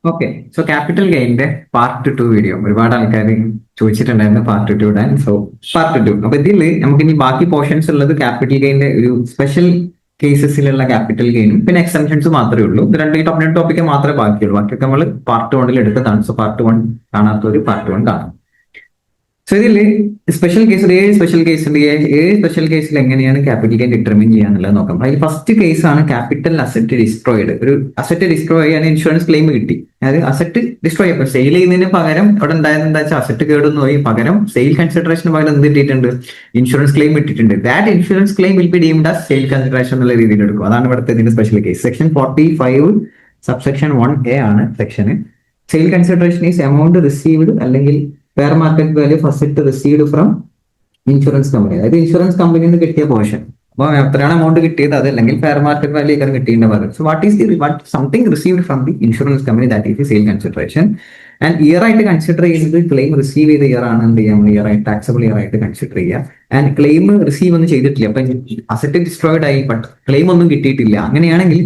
Okay. So capital ഗെയിന്റെ part 2 video ഒരുപാട് ആൾക്കാർ ചോദിച്ചിട്ടുണ്ടായിരുന്നു പാർട്ട് 2 ഇടാൻ. So part 2. അപ്പൊ ഇതിൽ നമുക്ക് ഇനി ബാക്കി പോർഷൻസ് ഉള്ളത് ക്യാപിറ്റൽ ഗെയിന്റെ ഒരു സ്പെഷ്യൽ കേസസിലുള്ള ക്യാപിറ്റൽ ഗെയിനും പിന്നെ എക്സംഷൻസ് മാത്രമേ ഉള്ളൂ. ഇത് രണ്ട് ടോപ്പിക് ടോപ്പിക്ക് മാത്രമേ ബാക്കിയുള്ളൂ. ബാക്കിയൊക്കെ നമ്മൾ പാർട്ട് 1 എടുത്തതാണ്. സോ പാർട്ട് 1 കാണാത്തവർ പാർട്ട് 1 കാണാം. സോ ഇതില് സ്പെഷ്യൽ കേസിൽ ഏഴ് സ്പെഷ്യൽ കേസ് ഉണ്ട്. ഏഴ് സ്പെഷ്യൽ കേസിൽ എങ്ങനെയാണ് ക്യാപിറ്റൽ ഗെയിൻ ഡിറ്റർമിൻ ചെയ്യാന്നുള്ളത് നോക്കാം. അതിൽ ഫസ്റ്റ് കേസ് ആണ് ക്യാപിറ്റൽ അസറ്റ് ഡിസ്ട്രോയിഡ്. ഒരു അസറ്റ് ഡിസ്ട്രോയ് ചെയ്യാൻ ഇൻഷുറൻസ് ക്ലെയിം കിട്ടി. അതായത് അസറ്റ് ഡിസ്ട്രോയ് ചെയ്യപ്പോൾ സെയിൽ ചെയ്യുന്നതിന് പകരം അവിടെ ഉണ്ടായത് എന്താ വെച്ചാൽ അസറ്റ് കേടുന്നു പോയി, പകരം സെയിൽ കൺസിഡറേഷന് പകരം എന്ത് കിട്ടിയിട്ടുണ്ട്? ഇൻഷുറൻസ് ക്ലെയിം ഇട്ടിട്ടുണ്ട്. That insurance claim will be deemed as sale consideration എന്നുള്ള രീതിയിൽ എടുക്കും. അതാണ് ഇവിടുത്തെ ഇതിന്റെ special case. Section 45 subsection 1A ആണ് സെക്ഷന്. Sale consideration is amount received അല്ലെങ്കിൽ fair market value first received from insurance company. അതായത് ഇൻഷുറൻസ് കമ്പനിയിൽ നിന്ന് കിട്ടിയ പോർഷൻ. അപ്പോൾ എത്രയാണ് എമൗണ്ട് കിട്ടിയത്, അത് അല്ലെങ്കിൽ ഫെയർ മാർക്കറ്റ് വാല്യൂ ഒക്കെ കിട്ടിയതിന്റെ പകരം. So what is the something received from the insurance company, that is the sale consideration. And year ആയിട്ട് കൺസിഡർ ചെയ്യുന്നത് ക്ലെയിം റിസീവ് ചെയ്ത ഇയർ ആണ് എന്ത് ചെയ്യാം, ഇയർ ആയിട്ട് ടാക്സബിൾ ഇയർ ആയിട്ട് കൺസിഡർ ചെയ്യുക. ആൻഡ് ക്ലെയിം റിസീവ് ഒന്നും ചെയ്തിട്ടില്ല, അപ്പൊ അസറ്റ് ഡിസ്ട്രോയിഡ് ആയി, ബട്ട് ക്ലെയിം ഒന്നും കിട്ടിയിട്ടില്ല. അങ്ങനെയാണെങ്കിൽ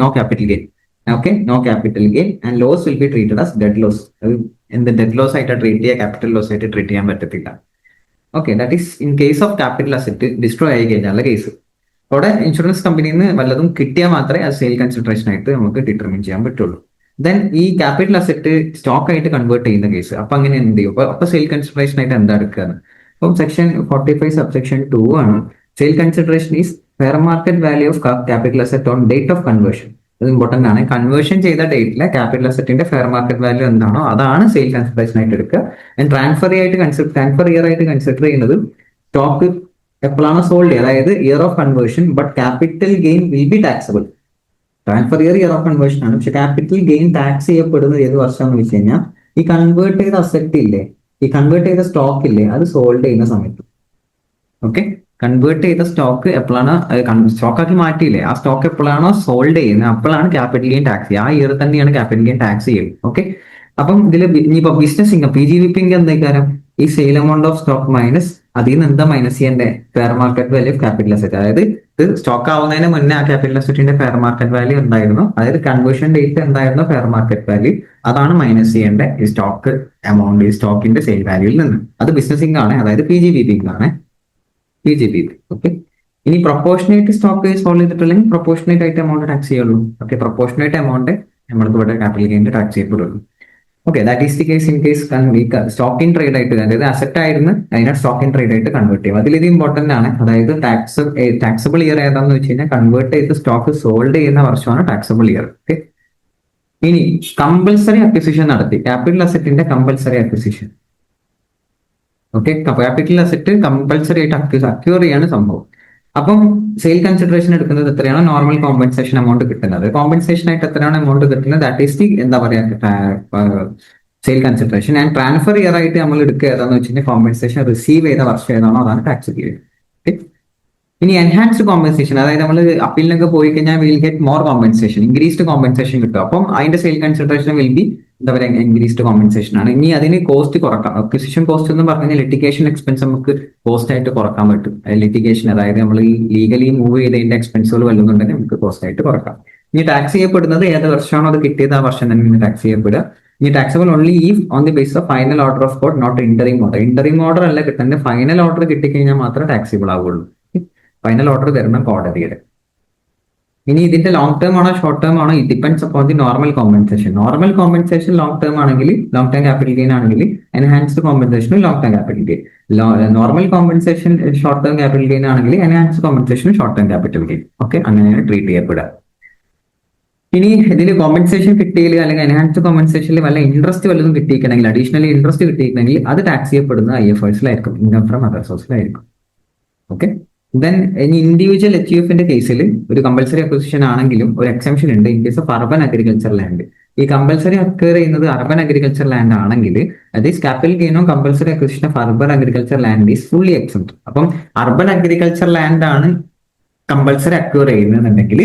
no capital gain. Okay, no capital gain and loss will be treated as dead loss. എന്ത് ഡെഡ് ലോസ് ആയിട്ട് ട്രീറ്റ് ചെയ്യുക, ക്യാപിറ്റൽ ലോസ് ആയിട്ട് ട്രീറ്റ് ചെയ്യാൻ പറ്റത്തില്ല. Okay, that is in case of capital asset destroy ആയി കഴിഞ്ഞാലുള്ള കേസ്. അവിടെ insurance കമ്പനിയിൽ നിന്ന് വല്ലതും കിട്ടിയാൽ മാത്രമേ അത് സെയിൽ കൺസിഡറേഷൻ ആയിട്ട് നമുക്ക് ഡിറ്റർമിൻ ചെയ്യാൻ പറ്റുള്ളൂ. ദെൻ ഈ ക്യാപിറ്റൽ അസറ്റ് സ്റ്റോക്ക് ആയിട്ട് കൺവേർട്ട് ചെയ്യുന്ന കേസ്, അപ്പൊ അങ്ങനെ എന്ത് ചെയ്യും? അപ്പൊ സെയിൽ കൺസിഡറേഷൻ ആയിട്ട് എന്താ എടുക്കുക? അപ്പം സെക്ഷൻ 45 സബ്സെക്ഷൻ 2 ആണ്. Sale consideration is fair market value of capital asset on date of conversion. അത് ഇമ്പോർട്ടന്റ് ആണ്. കൺവേർഷൻ ചെയ്ത ഡേറ്റിലെ ക്യാപിറ്റൽ അസറ്റിന്റെ ഫെയർ മാർക്കറ്റ് വാല്യൂ എന്താണോ അതാണ് സെയിൽ കൺസിഡറേഷൻ ആയിട്ട് എടുക്കുക. ആൻഡ് ട്രാൻസ്ഫർ ഇയർ ആയിട്ട് കൺസിഡർ ചെയ്യുന്നത് സ്റ്റോക്ക് എപ്പോഴാണ് സോൾഡ് ചെയ്യുക, അതായത് year of conversion, but capital gain will be taxable. Transfer year of conversion ആണ്, പക്ഷെ ക്യാപിറ്റൽ ഗെയിൻ ടാക്സ് ചെയ്യപ്പെടുന്നത് ഏത് വർഷമാണെന്ന് വെച്ച് കഴിഞ്ഞാൽ ഈ കൺവേർട്ട് ചെയ്ത അസറ്റ് ഇല്ലേ, ഈ കൺവേർട്ട് ചെയ്ത സ്റ്റോക്ക് ഇല്ലേ, അത് സോൾഡ് ചെയ്യുന്ന സമയത്ത്. ഓക്കെ, കൺവേർട്ട് ചെയ്ത സ്റ്റോക്ക് എപ്പോഴാണ് സ്റ്റോക്കാക്കി മാറ്റിയില്ലേ, ആ സ്റ്റോക്ക് എപ്പോഴാണോ സോൾഡ് ചെയ്യുന്നത് അപ്പോഴാണ് ക്യാപിറ്റൽ ഗെയിൻ ടാക്സ് ചെയ്യുക. ആ ഇയർ തന്നെയാണ് ക്യാപിറ്റൽ ഗെയിൻ ടാക്സ് ചെയ്യുന്നത്. ഓക്കെ, അപ്പം ഇതിൽ ഇനിയിപ്പോ ബിസിനസ് ഇൻകം PGBP ഇൻകം എന്താ? ഈ sale amount of stock minus അതിൽ നിന്ന് എന്താ മൈനസ് ചെയ്യേണ്ടത്? Fair market value of capital asset. അതായത് ഇത് സ്റ്റോക്ക് ആവുന്നതിന് മുന്നേ ആ ക്യാപിറ്റൽ അസറ്റിന്റെ ഫെയർ മാർക്കറ്റ് വാല്യൂ എന്തായിരുന്നു, അതായത് കൺവേർഷൻ ഡേറ്റ് എന്തായിരുന്നു ഫെയർ മാർക്കറ്റ് വാല്യൂ, അതാണ് മൈനസ് ചെയ്യേണ്ടത് ഈ സ്റ്റോക്ക് എമൗണ്ട്, ഈ സ്റ്റോക്കിന്റെ സെയിൽ വാല്യൂയിൽ നിന്ന്. അത് ബിസിനസ് ഇൻകം ആണ്, അതായത് PGBP ഇൻകം ആണ്. ഓക്കെ, ഇനി പ്രൊപ്പോർഷനേറ്റ് സ്റ്റോക്ക് സോൾവ് ചെയ്തിട്ടില്ലെങ്കിൽ പ്രൊപ്പോർഷനേറ്റ് ആയിട്ട് എമൗണ്ട് ടാക്സ് ചെയ്യുള്ളൂ. ഓക്കെ, പ്രൊപ്പോർഷനേറ്റ് എമൗണ്ട് നമ്മൾക്ക് ഇവിടെ ക്യാപിറ്റൽ ഗെയിൻ ടാക്സ് ചെയ്യപ്പെടുള്ളൂ. Okay, that is the case in case stock in trade ആയിട്ട്, അതായത് അസറ്റ് ആയിരുന്നു അതിനെ സ്റ്റോക്ക് ഇൻ ട്രേഡ് ആയിട്ട് കൺവേർട്ട് ചെയ്യും. അതിൽ ഇത് ഇമ്പോർട്ടന്റ് ആണ്. അതായത് ടാക്സബിൾ ഇയർ ഏതാണെന്ന് വെച്ച് കഴിഞ്ഞാൽ കൺവേർട്ട് ചെയ്ത് സ്റ്റോക്ക് സോൾഡ് ചെയ്യുന്ന വർഷമാണ് ടാക്സബിൾ ഇയർ. ഓക്കെ, ഇനി കമ്പൽസറി അക്വിസിഷൻ നടത്തി ക്യാപിറ്റൽ അസറ്റിന്റെ compulsory acquisition. Okay, capital asset compulsory ആയിട്ട് അക്യൂർ ചെയ്യാണ് സംഭവം. അപ്പം സെയിൽ കൺസിഡറേഷൻ എടുക്കുന്നത് എത്രയാണ്? നോർമൽ കോമ്പൻസേഷൻ എമൗണ്ട് കിട്ടുന്നത്. കോമ്പൻസേഷൻ ആയിട്ട് എത്രയാണ് എമൗണ്ട് കിട്ടുന്നത്? ദാറ്റ് ഈസ് ദി എന്താ പറയാ sale consideration. And transfer year ആയിട്ട് നമ്മൾ എടുക്കുക ഏതാന്ന് വെച്ച് കഴിഞ്ഞാൽ കോമ്പൻസേഷൻ റിസീവ് ചെയ്ത വർഷം ഏതാണോ അതാണ് ടാക്സ് പീരിയഡ്. ഇനി എൻഹാൻസ്ഡ് കോമ്പൻസേഷൻ, അതായത് നമ്മൾ അപ്പീലിനൊക്കെ പോയി കഴിഞ്ഞാൽ will get more compensation, increased compensation കിട്ടും. അപ്പം അതിന്റെ സെയിൽ കൺസിഡറേഷൻ വിൽ ബി എന്താ പറയുക ഇൻക്രീസ്ഡ് കോമ്പൻസേഷൻ ആണ്. ഇനി അതിന് കോസ്റ്റ് കുറക്കാം. അക്വിസിഷൻ കോസ്റ്റ് എന്ന് പറഞ്ഞാൽ ലിറ്റിഗേഷൻ എക്സ്പെൻസ് നമുക്ക് കോസ്റ്റ് ആയിട്ട് കുറക്കാൻ പറ്റും. ലിറ്റിഗേഷൻ, അതായത് നമ്മൾ ഈ ലീഗലി മൂവ് ചെയ്തതിന്റെ എക്സ്പെൻസുകൾ വല്ലുന്നുണ്ടെങ്കിൽ നമുക്ക് കോസ്റ്റ് ആയിട്ട് കുറക്കാം. ഇനി ടാക്സ് ചെയ്യപ്പെടുന്നത് ഏത് വർഷമാണോ അത് കിട്ടിയത് ആ വർഷം തന്നെ ടാക്സ് ചെയ്യപ്പെടുക. ഇനി taxable only if on the base of final order of court, not interim order. Interim order അല്ല കിട്ടുന്നത്, ഫൈനൽ ഓർഡർ കിട്ടിക്കഴിഞ്ഞാൽ മാത്രമേ ടാക്സിബിൾ ആവുള്ളൂ. ഫൈനൽ ഓർഡർ തരണം കോടതിയുടെ. ഇനി ഇതിന്റെ ലോങ് ടേം ആണോ ഷോർട്ട് ടേം ആണോ, it depends upon the normal compensation. Normal compensation long term ആണെങ്കിൽ, ലോങ് ടേം ക്യാപിറ്റൽ ഗെയിൻ ആണെങ്കിൽ എൻഹാൻസ്ഡ് കോമ്പൻസേഷനും long term capital gain. Normal compensation short term capital gain ആണെങ്കിൽ enhanced compensation short term capital gain. Okay, അങ്ങനെയാണ് treat ചെയ്യപ്പെടുക. ഇനി ഇതിൽ compensation കിട്ടിയില്ല അല്ലെങ്കിൽ എൻഹാൻസ്ഡ് കോമ്പൻസേഷനിൽ വല്ല ഇൻട്രസ്റ്റ് വല്ലതും കിട്ടിയിട്ടുണ്ടെങ്കിൽ, അഡീഷണലി ഇൻട്രസ്റ്റ് കിട്ടിയിട്ടുണ്ടെങ്കിൽ അത് ടാക്സ് ചെയ്യപ്പെടുന്നത് IFRSലായിരിക്കും, ഇൻകം ഫ്രം അതർ സോഴ്സിലായിരിക്കും. ഓക്കെ, ദെൻ ഇനി ഇൻഡിവിജ്വൽ HUFന്റെ കേസിൽ ഒരു കമ്പൽസറി അക്വിസിഷൻ ആണെങ്കിലും ഒരു എക്സംഷൻ ഉണ്ട് in case of urban agriculture land. ഈ കമ്പൽസറി അക്വയർ ചെയ്യുന്നത് അർബൻ അഗ്രികൾച്ചർ ലാൻഡ് ആണെങ്കിൽ അതായത് ക്യാപിറ്റൽ ഗെയിനോ compulsory acquisition of urban agriculture land is fully exempt. അപ്പം അർബൻ അഗ്രികൾച്ചർ ലാൻഡ് ആണ് കമ്പൽസറി അക്വയർ ചെയ്യുന്നുണ്ടെങ്കിൽ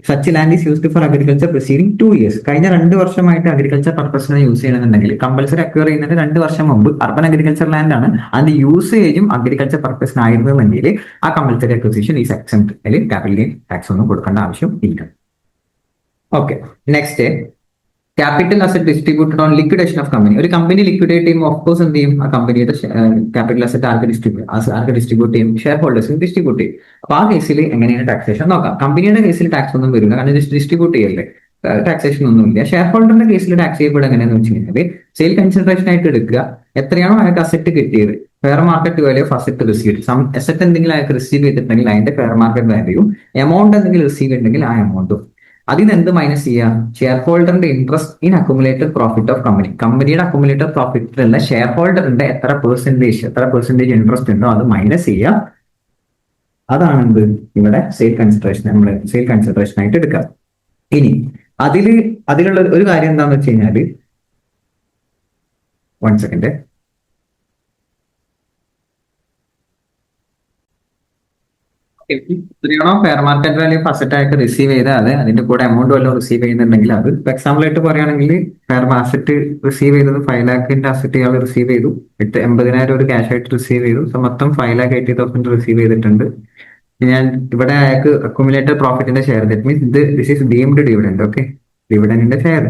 such land is used for agriculture proceeding 2 years. കഴിഞ്ഞ 2 വർഷമായിട്ട് അഗ്രികൾച്ചർ പർപ്പസിന് യൂസ് ചെയ്യണമെന്നുണ്ടെങ്കിൽ കമ്പൽസറി അക്വയർ ചെയ്യുന്നതിന് 2 വർഷം മുമ്പ് അർബൻ അഗ്രികൾച്ചർ ലാൻഡ് ആണ്, അതിന്റെ യൂസേജും അഗ്രികൾച്ചർ പർപ്പസിനായിരുന്നുവെങ്കിൽ ആ കമ്പൽസറി അക്വിസിഷൻ ഈസ് എക്സംപ്റ്റ്. അല്ലെങ്കിൽ ക്യാപിറ്റൽ ഗെയിൻ ടാക്സ് ഒന്നും കൊടുക്കേണ്ട ആവശ്യം ഇല്ല. Okay, next capital asset distributed on liquidation of company. ഒരു കമ്പനി ലിക്വിഡേറ്റ് ചെയ്യുമ്പോൾ ഓഫ് കോഴ്സ് എന്ത് ചെയ്യും, ആ കമ്പനിയുടെ ക്യാപിറ്റൽ അസറ്റ് ആർക്ക് ഡിസ്ട്രിബ്യൂട്ട് ചെയ്യും, ഷെയർ ഹോൾഡേഴ്സിന് ഡിസ്ട്രിബ്യൂട്ട് ചെയ്യും. അപ്പൊ ആ കേസിൽ എങ്ങനെയാണ് ടാക്സേഷൻ നോക്കാം. കമ്പനിയുടെ കേസിൽ ടാക്സ് ഒന്നും വരില്ല, കാരണം ഡിസ്ട്രിബ്യൂട്ട് ചെയ്യല്ലേ, ടാക്സേഷൻ ഒന്നുമില്ല. ഷെയർ ഹോൾഡറിന്റെ കേസിൽ ടാക്സ് ചെയ്യപ്പെടുക എങ്ങനെയാണെന്ന് വെച്ച് കഴിഞ്ഞാൽ സെയിൽ കൺസിഡറേഷൻ ആയിട്ട് എടുക്കുക, എത്രയാണോ അയാൾക്ക് അസറ്റ് കിട്ടിയത്, fair market value of asset receive, asset എന്തെങ്കിലും അയാൾക്ക് റിസീവ് ചെയ്തിട്ടുണ്ടെങ്കിൽ അതിന്റെ ഫെയർ മാർക്കറ്റ് വാല്യൂ, എമൗണ്ട് എന്തെങ്കിലും റിസീവ് ചെയ്തിട്ടുണ്ടെങ്കിൽ ആ എമൗണ്ടും, അതിന് എന്ത് മൈനസ് ചെയ്യാം, ഷെയർ ഹോൾഡറിന്റെ interest in accumulated profit of company. കമ്പനിയുടെ അക്കുമുലേറ്റഡ് പ്രോഫിറ്റിലുള്ള ഷെയർ ഹോൾഡറിന്റെ എത്ര പെർസെന്റേജ് ഇൻട്രസ്റ്റ് ഉണ്ടോ അത് മൈനസ് ചെയ്യാം. അതാണ് എന്ത് ഇവിടെ സെയിൽ കൺസിഡറേഷൻ, നമ്മൾ സെയിൽ കൺസിഡറേഷൻ ആയിട്ട് എടുക്കുക. ഇനി അതിലുള്ള ഒരു കാര്യം എന്താണെന്ന് വെച്ച് കഴിഞ്ഞാല്, 1 സെക്കൻഡ്, എത്രയാണോ fair market value of asset ആയിട്ട് റിസീവ് ചെയ്താൽ അതിന്റെ കൂടെ എമൗണ്ട് വല്ലതും റിസീവ് ചെയ്യുന്നുണ്ടെങ്കിൽ അത്, എക്സാമ്പിൾ ആയിട്ട് പറയുകയാണെങ്കിൽ ഫെയർ അസറ്റ് റിസീവ് ചെയ്തത് 5 lakhന്റെ അസറ്റ് ഇയാൾ റിസീവ് ചെയ്തു, 80,000 ഒരു ക്യാഷ് ആയിട്ട് റിസീവ് ചെയ്തു, മൊത്തം 5,80,000 റിസീവ് ചെയ്തിട്ടുണ്ട്. ഞാൻ ഇവിടെ അയാൾക്ക് അക്യുമുലേറ്റഡ് പ്രോഫിറ്റിന്റെ share, that means this is deemed dividend. Okay, ഡിവിഡൻഡിന്റെ ഷെയർ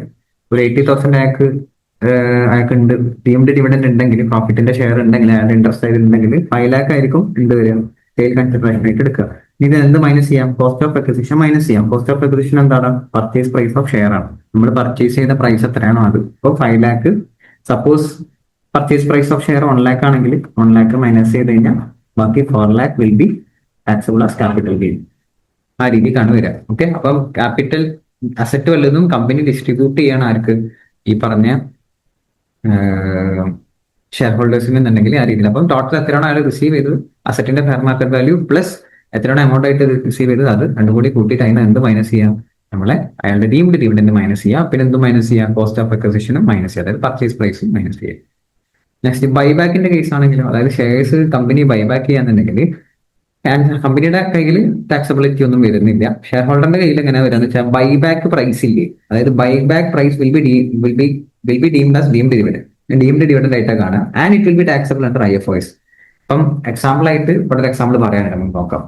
ഒരു 80,000 അയാൾക്ക് ഉണ്ട്, ഡീംഡ് ഡിവിഡൻഡ് ഉണ്ടെങ്കിൽ, പ്രോഫിറ്റിന്റെ ഷെയർ ഉണ്ടെങ്കിൽ, അയാളുടെ ഇൻട്രസ്റ്റ് ആയിട്ടുണ്ടെങ്കിൽ 5 lakh ആയിരിക്കും എന്ത് വരിക, സെയിൽ കൺസിഡറേഷൻ ആയിട്ട് എടുക്കുക. ഇത് എന്ത് മൈനസ് ചെയ്യാം, കോസ്റ്റ് ഓഫ് അക്വിസിഷൻ മൈനസ് ചെയ്യാം. കോസ്റ്റ് ഓഫ് അക്വിസിഷൻ എന്താണ്, പർച്ചേസ് പ്രൈസ് ഓഫ് ഷെയർ ആണ്. നമ്മൾ പർച്ചേസ് ചെയ്ത പ്രൈസ് എത്രയാണോ അത്, ഇപ്പോൾ 5 lakh, suppose purchase price of share 1 lakh ആണെങ്കിൽ 1 lakh മൈനസ് ചെയ്ത് കഴിഞ്ഞാൽ ബാക്കി 4 lakh will be taxable as capital gain. ആ രീതിക്കാണ് വരിക. ഓക്കെ, അപ്പം ക്യാപിറ്റൽ അസറ്റ് വല്ലതും കമ്പനി ഡിസ്ട്രിബ്യൂട്ട് ചെയ്യണം ആർക്ക്, ഈ പറഞ്ഞ ഷെയർ ഹോൾഡേഴ്സിന് എന്നുണ്ടെങ്കിൽ ആ രീതിയിൽ. അപ്പം ടോട്ടൽ എത്രയാണോ അയാൾ റിസീവ് ചെയ്തത്, അസറ്റിന്റെ ഫെയർ മാർക്കറ്റ് വാല്യൂ പ്ലസ് എത്രയാണോ എമൗണ്ട് ആയിട്ട് റിസീവ് ചെയ്തത്, അത് രണ്ടും കൂടി കൂട്ടിയിട്ട് അതിന് എന്ത് മൈനസ് ചെയ്യാം, നമ്മളെ അയാളുടെ ഡീംഡ് ഡിവിഡൻഡ് മൈനസ് ചെയ്യാം. പിന്നെ എന്ത് മൈനസ് ചെയ്യാം, കോസ്റ്റ് ഓഫ് അക്വിസിഷനും മൈനസ് ചെയ്യാം, അതായത് പർച്ചേസ് പ്രൈസും മൈനസ് ചെയ്യാം. നെക്സ്റ്റ് ബൈബാക്കിന്റെ കേസ് ആണെങ്കിലും, അതായത് ഷെയർസ് കമ്പനി ബൈബാക്ക് ചെയ്യാന്നുണ്ടെങ്കിൽ കമ്പനിയുടെ കയ്യിൽ ടാക്സബിലിറ്റി ഒന്നും വരുന്നില്ല. ഷെയർ ഹോൾഡറിന്റെ കയ്യിൽ എങ്ങനെ വരാന്ന് വെച്ചാൽ ബൈബാക്ക് പ്രൈസ് ഇല്ലേ, അതായത് buyback price will be deemed as deemed dividend ആയിട്ട് കാണാം, and it will be taxable under IFRS. അപ്പം എക്സാമ്പിൾ ആയിട്ട് ഇവിടെ ഒരു എക്സാമ്പിൾ പറയാനായിട്ട് നമുക്ക് നോക്കാം.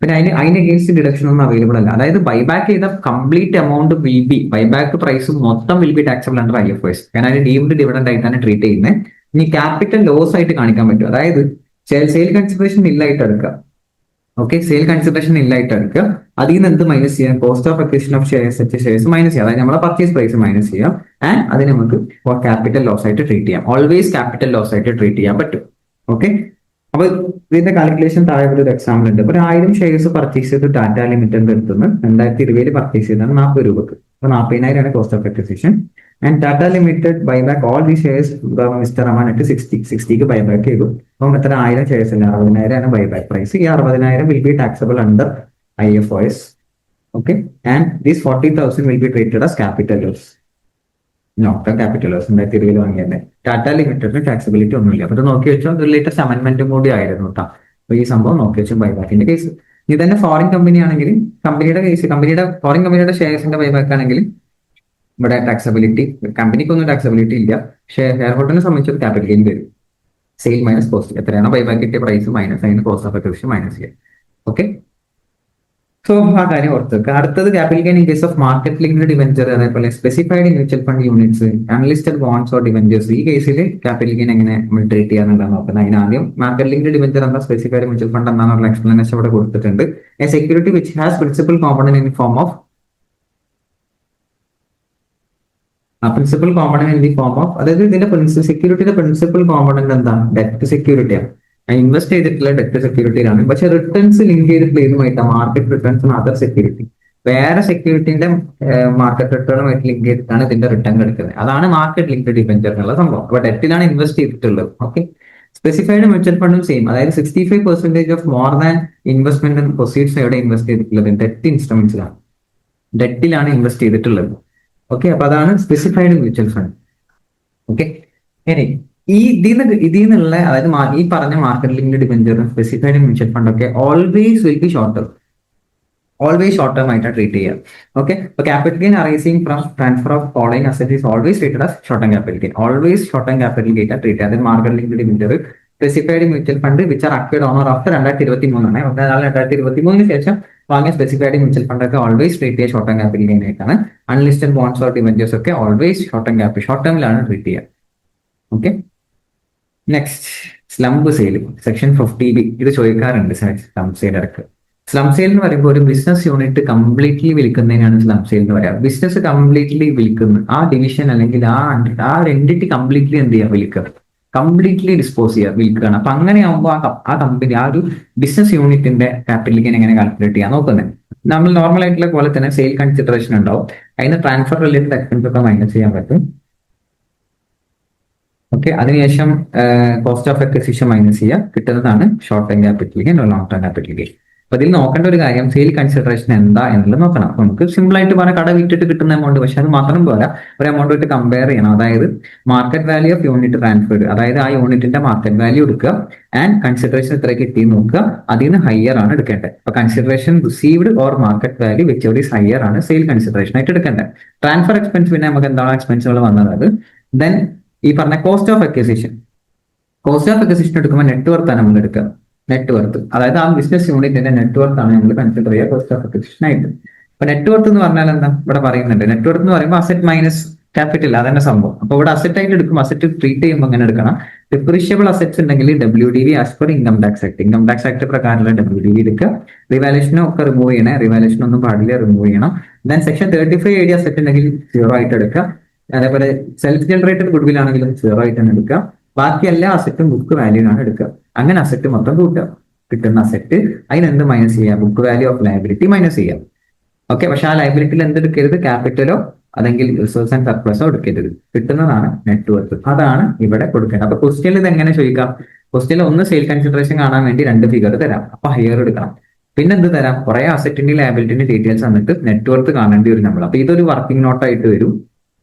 പിന്നെ അതിന് അഗേൻസ്റ്റ് ഡിഡക്ഷൻ ഒന്നും അവൈലബിൾ അല്ല. അതായത് ബൈബാക്ക് ചെയ്ത complete amount will be, buyback price മൊത്തം will be taxable under IFRS, കാരണം അതിന് ഡീംഡ് ഡിവിഡൻഡ് ആയിട്ടാണ് ട്രീറ്റ് ചെയ്യുന്നത്. ഇനി ക്യാപിറ്റൽ ലോസ് ആയിട്ട് കാണിക്കാൻ പറ്റും, അതായത് സെയിൽ കൺസിഡറേഷൻ ഇല്ലായിട്ട് എടുക്കുക. ഓക്കെ, സെയിൽ കൺസിഡറേഷൻ ഇല്ലായിട്ട് എടുക്കുക, അതിൽ നിന്ന് എന്ത് മൈനസ് ചെയ്യാം, cost of acquisition of shares minus ചെയ്യാം, അതായത് നമ്മളെ പർച്ചേസ് പ്രൈസ് മൈനസ് ചെയ്യാം, ആൻഡ് അതിന് നമുക്ക് ക്യാപിറ്റൽ ലോസ് ആയിട്ട് ട്രീറ്റ് ചെയ്യാം. ഓൾവേസ് ക്യാപിറ്റൽ ലോസ് ആയിട്ട് ട്രീറ്റ് ചെയ്യാൻ പറ്റും. ഓക്കെ, അപ്പൊ ഇതിന്റെ കാൽക്കുലേഷൻ താഴെ ഒരു എക്സാമ്പിൾ ഉണ്ട്. ഒരു 1000 ഷെയർസ് പർച്ചേസ് ചെയ്ത് ടാറ്റ ലിമിറ്റഡ് എടുത്തുനിന്ന് 2020 പർച്ചേസ് ചെയ്താണ് 40 രൂപക്ക്. അപ്പൊ 40,000 cost of acquisition, and Tata limited buyback all the shares mister Rahman at 60ക്ക് ബൈബാക്ക് ചെയ്തു. അപ്പം എത്ര 1000 ഷെയർസ് അല്ല, 60,000 ബൈബാക്ക് പ്രൈസ്. ഈ 60,000 will be taxable under IFRS. Okay, and this 40,000 will be treated as capital loss. നോക്കാം, ക്യാപിറ്റൽ ലോസ് 2020 വാങ്ങിയതന്നെ. ടാറ്റ ലിമിറ്റഡിന് taxability ഒന്നുമില്ല. അപ്പൊ ഇത് നോക്കി വെച്ചാൽ ലേറ്റസ്റ്റ് അമെന്റ്മെന്റും കൂടി ആയിരുന്നു കേട്ടോ. അപ്പൊ ഈ സംഭവം നോക്കി വെച്ചാൽ ബൈബാക്കിന്റെ കേസ്. ഇത് തന്നെ ഫോറിൻ കമ്പനി ആണെങ്കിൽ കമ്പനിയുടെ കേസ്, ഫോറിൻ കമ്പനിയുടെ ഷെയർസിന്റെ ബൈബാക്ക് ആണെങ്കിൽ ഇവിടെ ടാക്സബിലിറ്റി, കമ്പനിക്കൊന്നും ടാക്സബിലിറ്റി ഇല്ല, പക്ഷേ ഷെയർ ഹോൾഡറിനെ സംബന്ധിച്ച് ക്യാപിറ്റൽ ഗെയിൻ വരും. സെയിൽ മൈനസ് കോസ്റ്റ്, എത്രയാണോ ബൈബാക്ക് കിട്ടിയ പ്രൈസ് മൈനസ് അതിന് കോസ്റ്റ് ഓഫ് അക്വിസിഷൻ മൈനസ് ചെയ്യാം. ഓക്കെ, സോ ആ കാര്യം ഓർത്ത് വെക്കുക. അടുത്തത് capital gain in case of market linked debenture, അതേപോലെ specified mutual fund units, unlisted bonds or debentures. ഈ കേസിൽ ക്യാപിറ്റൽ ഗെയിൻ എങ്ങനെ നമ്മൾ ട്രീറ്റ് ചെയ്യാന്നുള്ളതാണ് നോക്കുന്നത്. അതിന് ആദ്യം മാർക്കറ്റ് ലിങ്ക്ഡ് ഡിവെഞ്ചർ എന്താ, സ്പെസിഫൈഡ് മ്യൂച്വൽ ഫണ്ട് എന്താണെന്നുള്ള എക്സ്പ്ലനേഷൻ ഇവിടെ കൊടുത്തിട്ടുണ്ട്. A security which has principal component in form of principal component in the form of, അതായത് ഇതിന്റെ സെക്യൂരിറ്റിയുടെ പ്രിൻസിപ്പൽ കോമ്പണന്റ് എന്താണ്, ഡെറ്റ് സെക്യൂരിറ്റിയാണ്. ഇൻവെസ്റ്റ് ചെയ്തിട്ടുള്ള ഡെറ്റ് സെക്യൂരിറ്റിയിലാണ്, പക്ഷെ റിട്ടേൺസ് ലിങ്ക് ചെയ്തിട്ടുള്ള ഇതുമായിട്ടാണ് മാർക്കറ്റ് റിട്ടേൺസ് അതർ സെക്യൂരിറ്റി. വേറെ സെക്യൂരിറ്റിന്റെ മാർക്കറ്റ് റിട്ടേണുമായിട്ട് ലിങ്ക് ചെയ്തിട്ടാണ് ഇതിന്റെ റിട്ടേൺ എടുക്കുന്നത്. അതാണ് മാർക്കറ്റ് ലിങ്ക്ഡ് ഡിബെഞ്ചർ എന്നുള്ള സംഭവം. അപ്പൊ ഡെറ്റിലാണ് ഇൻവെസ്റ്റ് ചെയ്തിട്ടുള്ളത്. ഓക്കെ, സ്പെസിഫൈഡ് മ്യൂച്വൽ ഫണ്ടും സെയിം, അതായത് 65% of more than investment and proceeds എവിടെ ഇൻവെസ്റ്റ് ചെയ്തിട്ടുള്ളത്, ഡെറ്റ് ഇൻസ്ട്രുമെന്റ്സിലാണ്, ഡെറ്റിലാണ് ഇൻവെസ്റ്റ് ചെയ്തിട്ടുള്ളത്. ഓക്കെ, അപ്പൊ അതാണ് സ്പെസിഫൈഡ് മ്യൂച്വൽ ഫണ്ട്. ഓക്കെ, ഇനി ഇതിന്നുള്ള അതായത് ഈ പറഞ്ഞ മാർക്കറ്റ് ലിങ്ക്ഡ് ഡിബെഞ്ചറും സ്പെസിഫൈഡ് മ്യൂച്വൽ ഫണ്ട് ഒക്കെ always will be short term, always short term ആയിട്ടാണ് ട്രീറ്റ് ചെയ്യുക. ഓക്കെ, അപ്പൊ capital gain arising from transfer of following asset is always treated as short term capital gain, always short term capital gain treat ചെയ്യുക. അതായത് market linked debenture specified mutual fund which are acquired on or after 2023 2023 ശേഷം വാങ്ങിയ specified mutual fund ഒക്കെ always treat ചെയ്യുക short term capital gain ആയിട്ടാണ്. Unlisted bonds or debentures ഒക്കെ always short ടേമിലാണ് treat ചെയ്യുക. Okay, next slump sale section 50B. ഇത് ചോദിക്കാറുണ്ട് സ്ലം സെയിൽ ഇടക്ക്. സ്ലം സെയിൽ എന്ന് പറയുമ്പോൾ ഒരു ബിസിനസ് യൂണിറ്റ് കംപ്ലീറ്റ്ലി വിൽക്കുന്നതിനാണ് സ്ലം സെയിൽ എന്ന് പറയുക. ബിസിനസ് കംപ്ലീറ്റ്ലി വിൽക്കുന്നു, ആ ഡിവിഷൻ അല്ലെങ്കിൽ ആ എൻറ്റിറ്റി കംപ്ലീറ്റ്ലി എന്ത് ചെയ്യുക, വിൽക്കുക, കംപ്ലീറ്റ്ലി ഡിസ്പോസ് ചെയ്യുക, വിൽക്കുകയാണ്. അപ്പൊ അങ്ങനെയാകുമ്പോൾ ആ കമ്പനി, ആ ഒരു ബിസിനസ് യൂണിറ്റിന്റെ ക്യാപിറ്റൽ ഗെയിൻ എങ്ങനെ കാൽക്കുലേറ്റ് ചെയ്യാൻ നോക്കുന്നത്. നമ്മൾ നോർമൽ ആയിട്ടുള്ള പോലെ തന്നെ സെയിൽ കൺസിഡറേഷൻ ഉണ്ടാവും, അതിന് ട്രാൻസ്ഫർ റിലേറ്റഡ് എക്സ്പെൻസ് ഒക്കെ മൈനസ് ചെയ്യാൻ പറ്റും. ഓക്കെ, അതിനുശേഷം കോസ്റ്റ് ഓഫ് അക്വിസിഷൻ മൈനസ് ചെയ്യുക, കിട്ടുന്നതാണ് short term capital gain, long term capital gain. അപ്പൊ ഇതിൽ നോക്കേണ്ട ഒരു കാര്യം സെയിൽ കൺസിഡറേഷൻ എന്താ എന്നുള്ളത് നോക്കണം. അപ്പൊ നമുക്ക് സിമ്പിൾ ആയിട്ട് പറയാം, കട വിറ്റിട്ട് കിട്ടുന്ന എമൗണ്ട്. പക്ഷെ അത് മാത്രം പോരാ, ഒരു എമൗണ്ട് ആയിട്ട് കമ്പയർ ചെയ്യണം. അതായത് market value of unit transferred, അതായത് ആ യൂണിറ്റിന്റെ മാർക്കറ്റ് വാല്യൂ എടുക്കുക ആൻഡ് കൺസിഡറേഷൻ എത്ര കിട്ടി നോക്കുക, അതിൽ നിന്ന് ഹയർ ആണ് എടുക്കേണ്ടത്. അപ്പൊ consideration received or market value which ever is higher ആണ് സെയിൽ കൺസിഡറേഷൻ ആയിട്ട് എടുക്കേണ്ടത്. ട്രാൻസ്ഫർ എക്സ്പെൻസ് പിന്നെ നമുക്ക് എന്താണ് എക്സ്പെൻസുകൾ വന്നത്, അത് ദെൻ ഈ പറഞ്ഞ കോസ്റ്റ് ഓഫ് അക്വിസിഷൻ എടുക്കുമ്പോൾ നെറ്റ് വർത്ത് ആണ് നമ്മൾ എടുക്കുക. നെറ്റ് വർത്ത്, അതായത് ആ ബിസിനസ് യൂണിറ്റിന്റെ നെറ്റ് വർത്ത് ആണ് നമ്മൾ കൺസിഡർ ചെയ്യുക കോസ്റ്റ് ഓഫ് അക്വിസിഷൻ ആയിട്ട്. അപ്പൊ നെറ്റ് വർത്ത് എന്ന് പറഞ്ഞാൽ എന്താ ഇവിടെ പറയുന്നുണ്ട്, നെറ്റ് വർത്ത് എന്ന് പറയുമ്പോൾ അസറ്റ് മൈനസ് ക്യാപിറ്റൽ, അതന്നെ സംഭവം. അപ്പൊ ഇവിടെ അസറ്റ് ആയിട്ട് എടുക്കും, അസറ്റ് ട്രീറ്റ് ചെയ്യുമ്പോൾ എങ്ങനെ എടുക്കണം, ഡിപ്രീഷ്യബിൾ അസറ്റ്സ് ഉണ്ടെങ്കിൽ WDV as per income tax act പ്രകാരമുള്ള WDV എടുക്കുക. റിവാലുവേഷനും ഒക്കെ റിമൂവ് ചെയ്യണേ, റിവാലുവേഷൻ ഒന്നും പാടില്ല, റിമൂവ് ചെയ്യണം. ദെൻ സെക്ഷൻ 35 AD അസറ്റ് ഉണ്ടെങ്കിൽ 0 ആയിട്ട് എടുക്കുക. അതേപോലെ സെൽഫ് ജനറേറ്റഡ് ഗുഡ്വിൽ ആണെങ്കിലും 0 ആയിട്ട് തന്നെ എടുക്കുക. ബാക്കി എല്ലാ അസറ്റും ബുക്ക് വാല്യൂ ആണ് എടുക്കുക. അങ്ങനെ അസറ്റ് മൊത്തം കൂട്ടുക, കിട്ടുന്ന അസറ്റ് അതിനെന്ത് മൈനസ് ചെയ്യാം, book value of liability minus ചെയ്യാം. ഓക്കെ, പക്ഷെ ആ ലയബിലിറ്റിയിൽ എന്തെടുക്കരുത്, ക്യാപിറ്റലോ അല്ലെങ്കിൽ റിസോഴ്സ് ആൻഡ് സർപ്ലസോ എടുക്കരുത്, കിട്ടുന്നതാണ് നെറ്റ് വർത്ത്. അതാണ് ഇവിടെ കൊടുക്കേണ്ടത്. അപ്പൊ ക്വസ്റ്റ്യനിൽ ഇത് എങ്ങനെ ചോദിക്കാം, ക്വസ്റ്റ്യനിൽ ഒന്ന് സെയിൽ കൺസിഡറേഷൻ കാണാൻ വേണ്ടി 2 ഫിഗർ തരാം, അപ്പൊ ഹയർ എടുക്കണം. പിന്നെ എന്ത് തരാം, കുറെ അസറ്റിന്റെ ലയബിലിറ്റിന്റെ ഡീറ്റെയിൽസ് വന്നിട്ട് നെറ്റ് വർത്ത് കാണേണ്ടി വരും നമ്മൾ. അപ്പൊ ഇതൊരു വർക്കിംഗ് നോട്ടായിട്ട് വരും,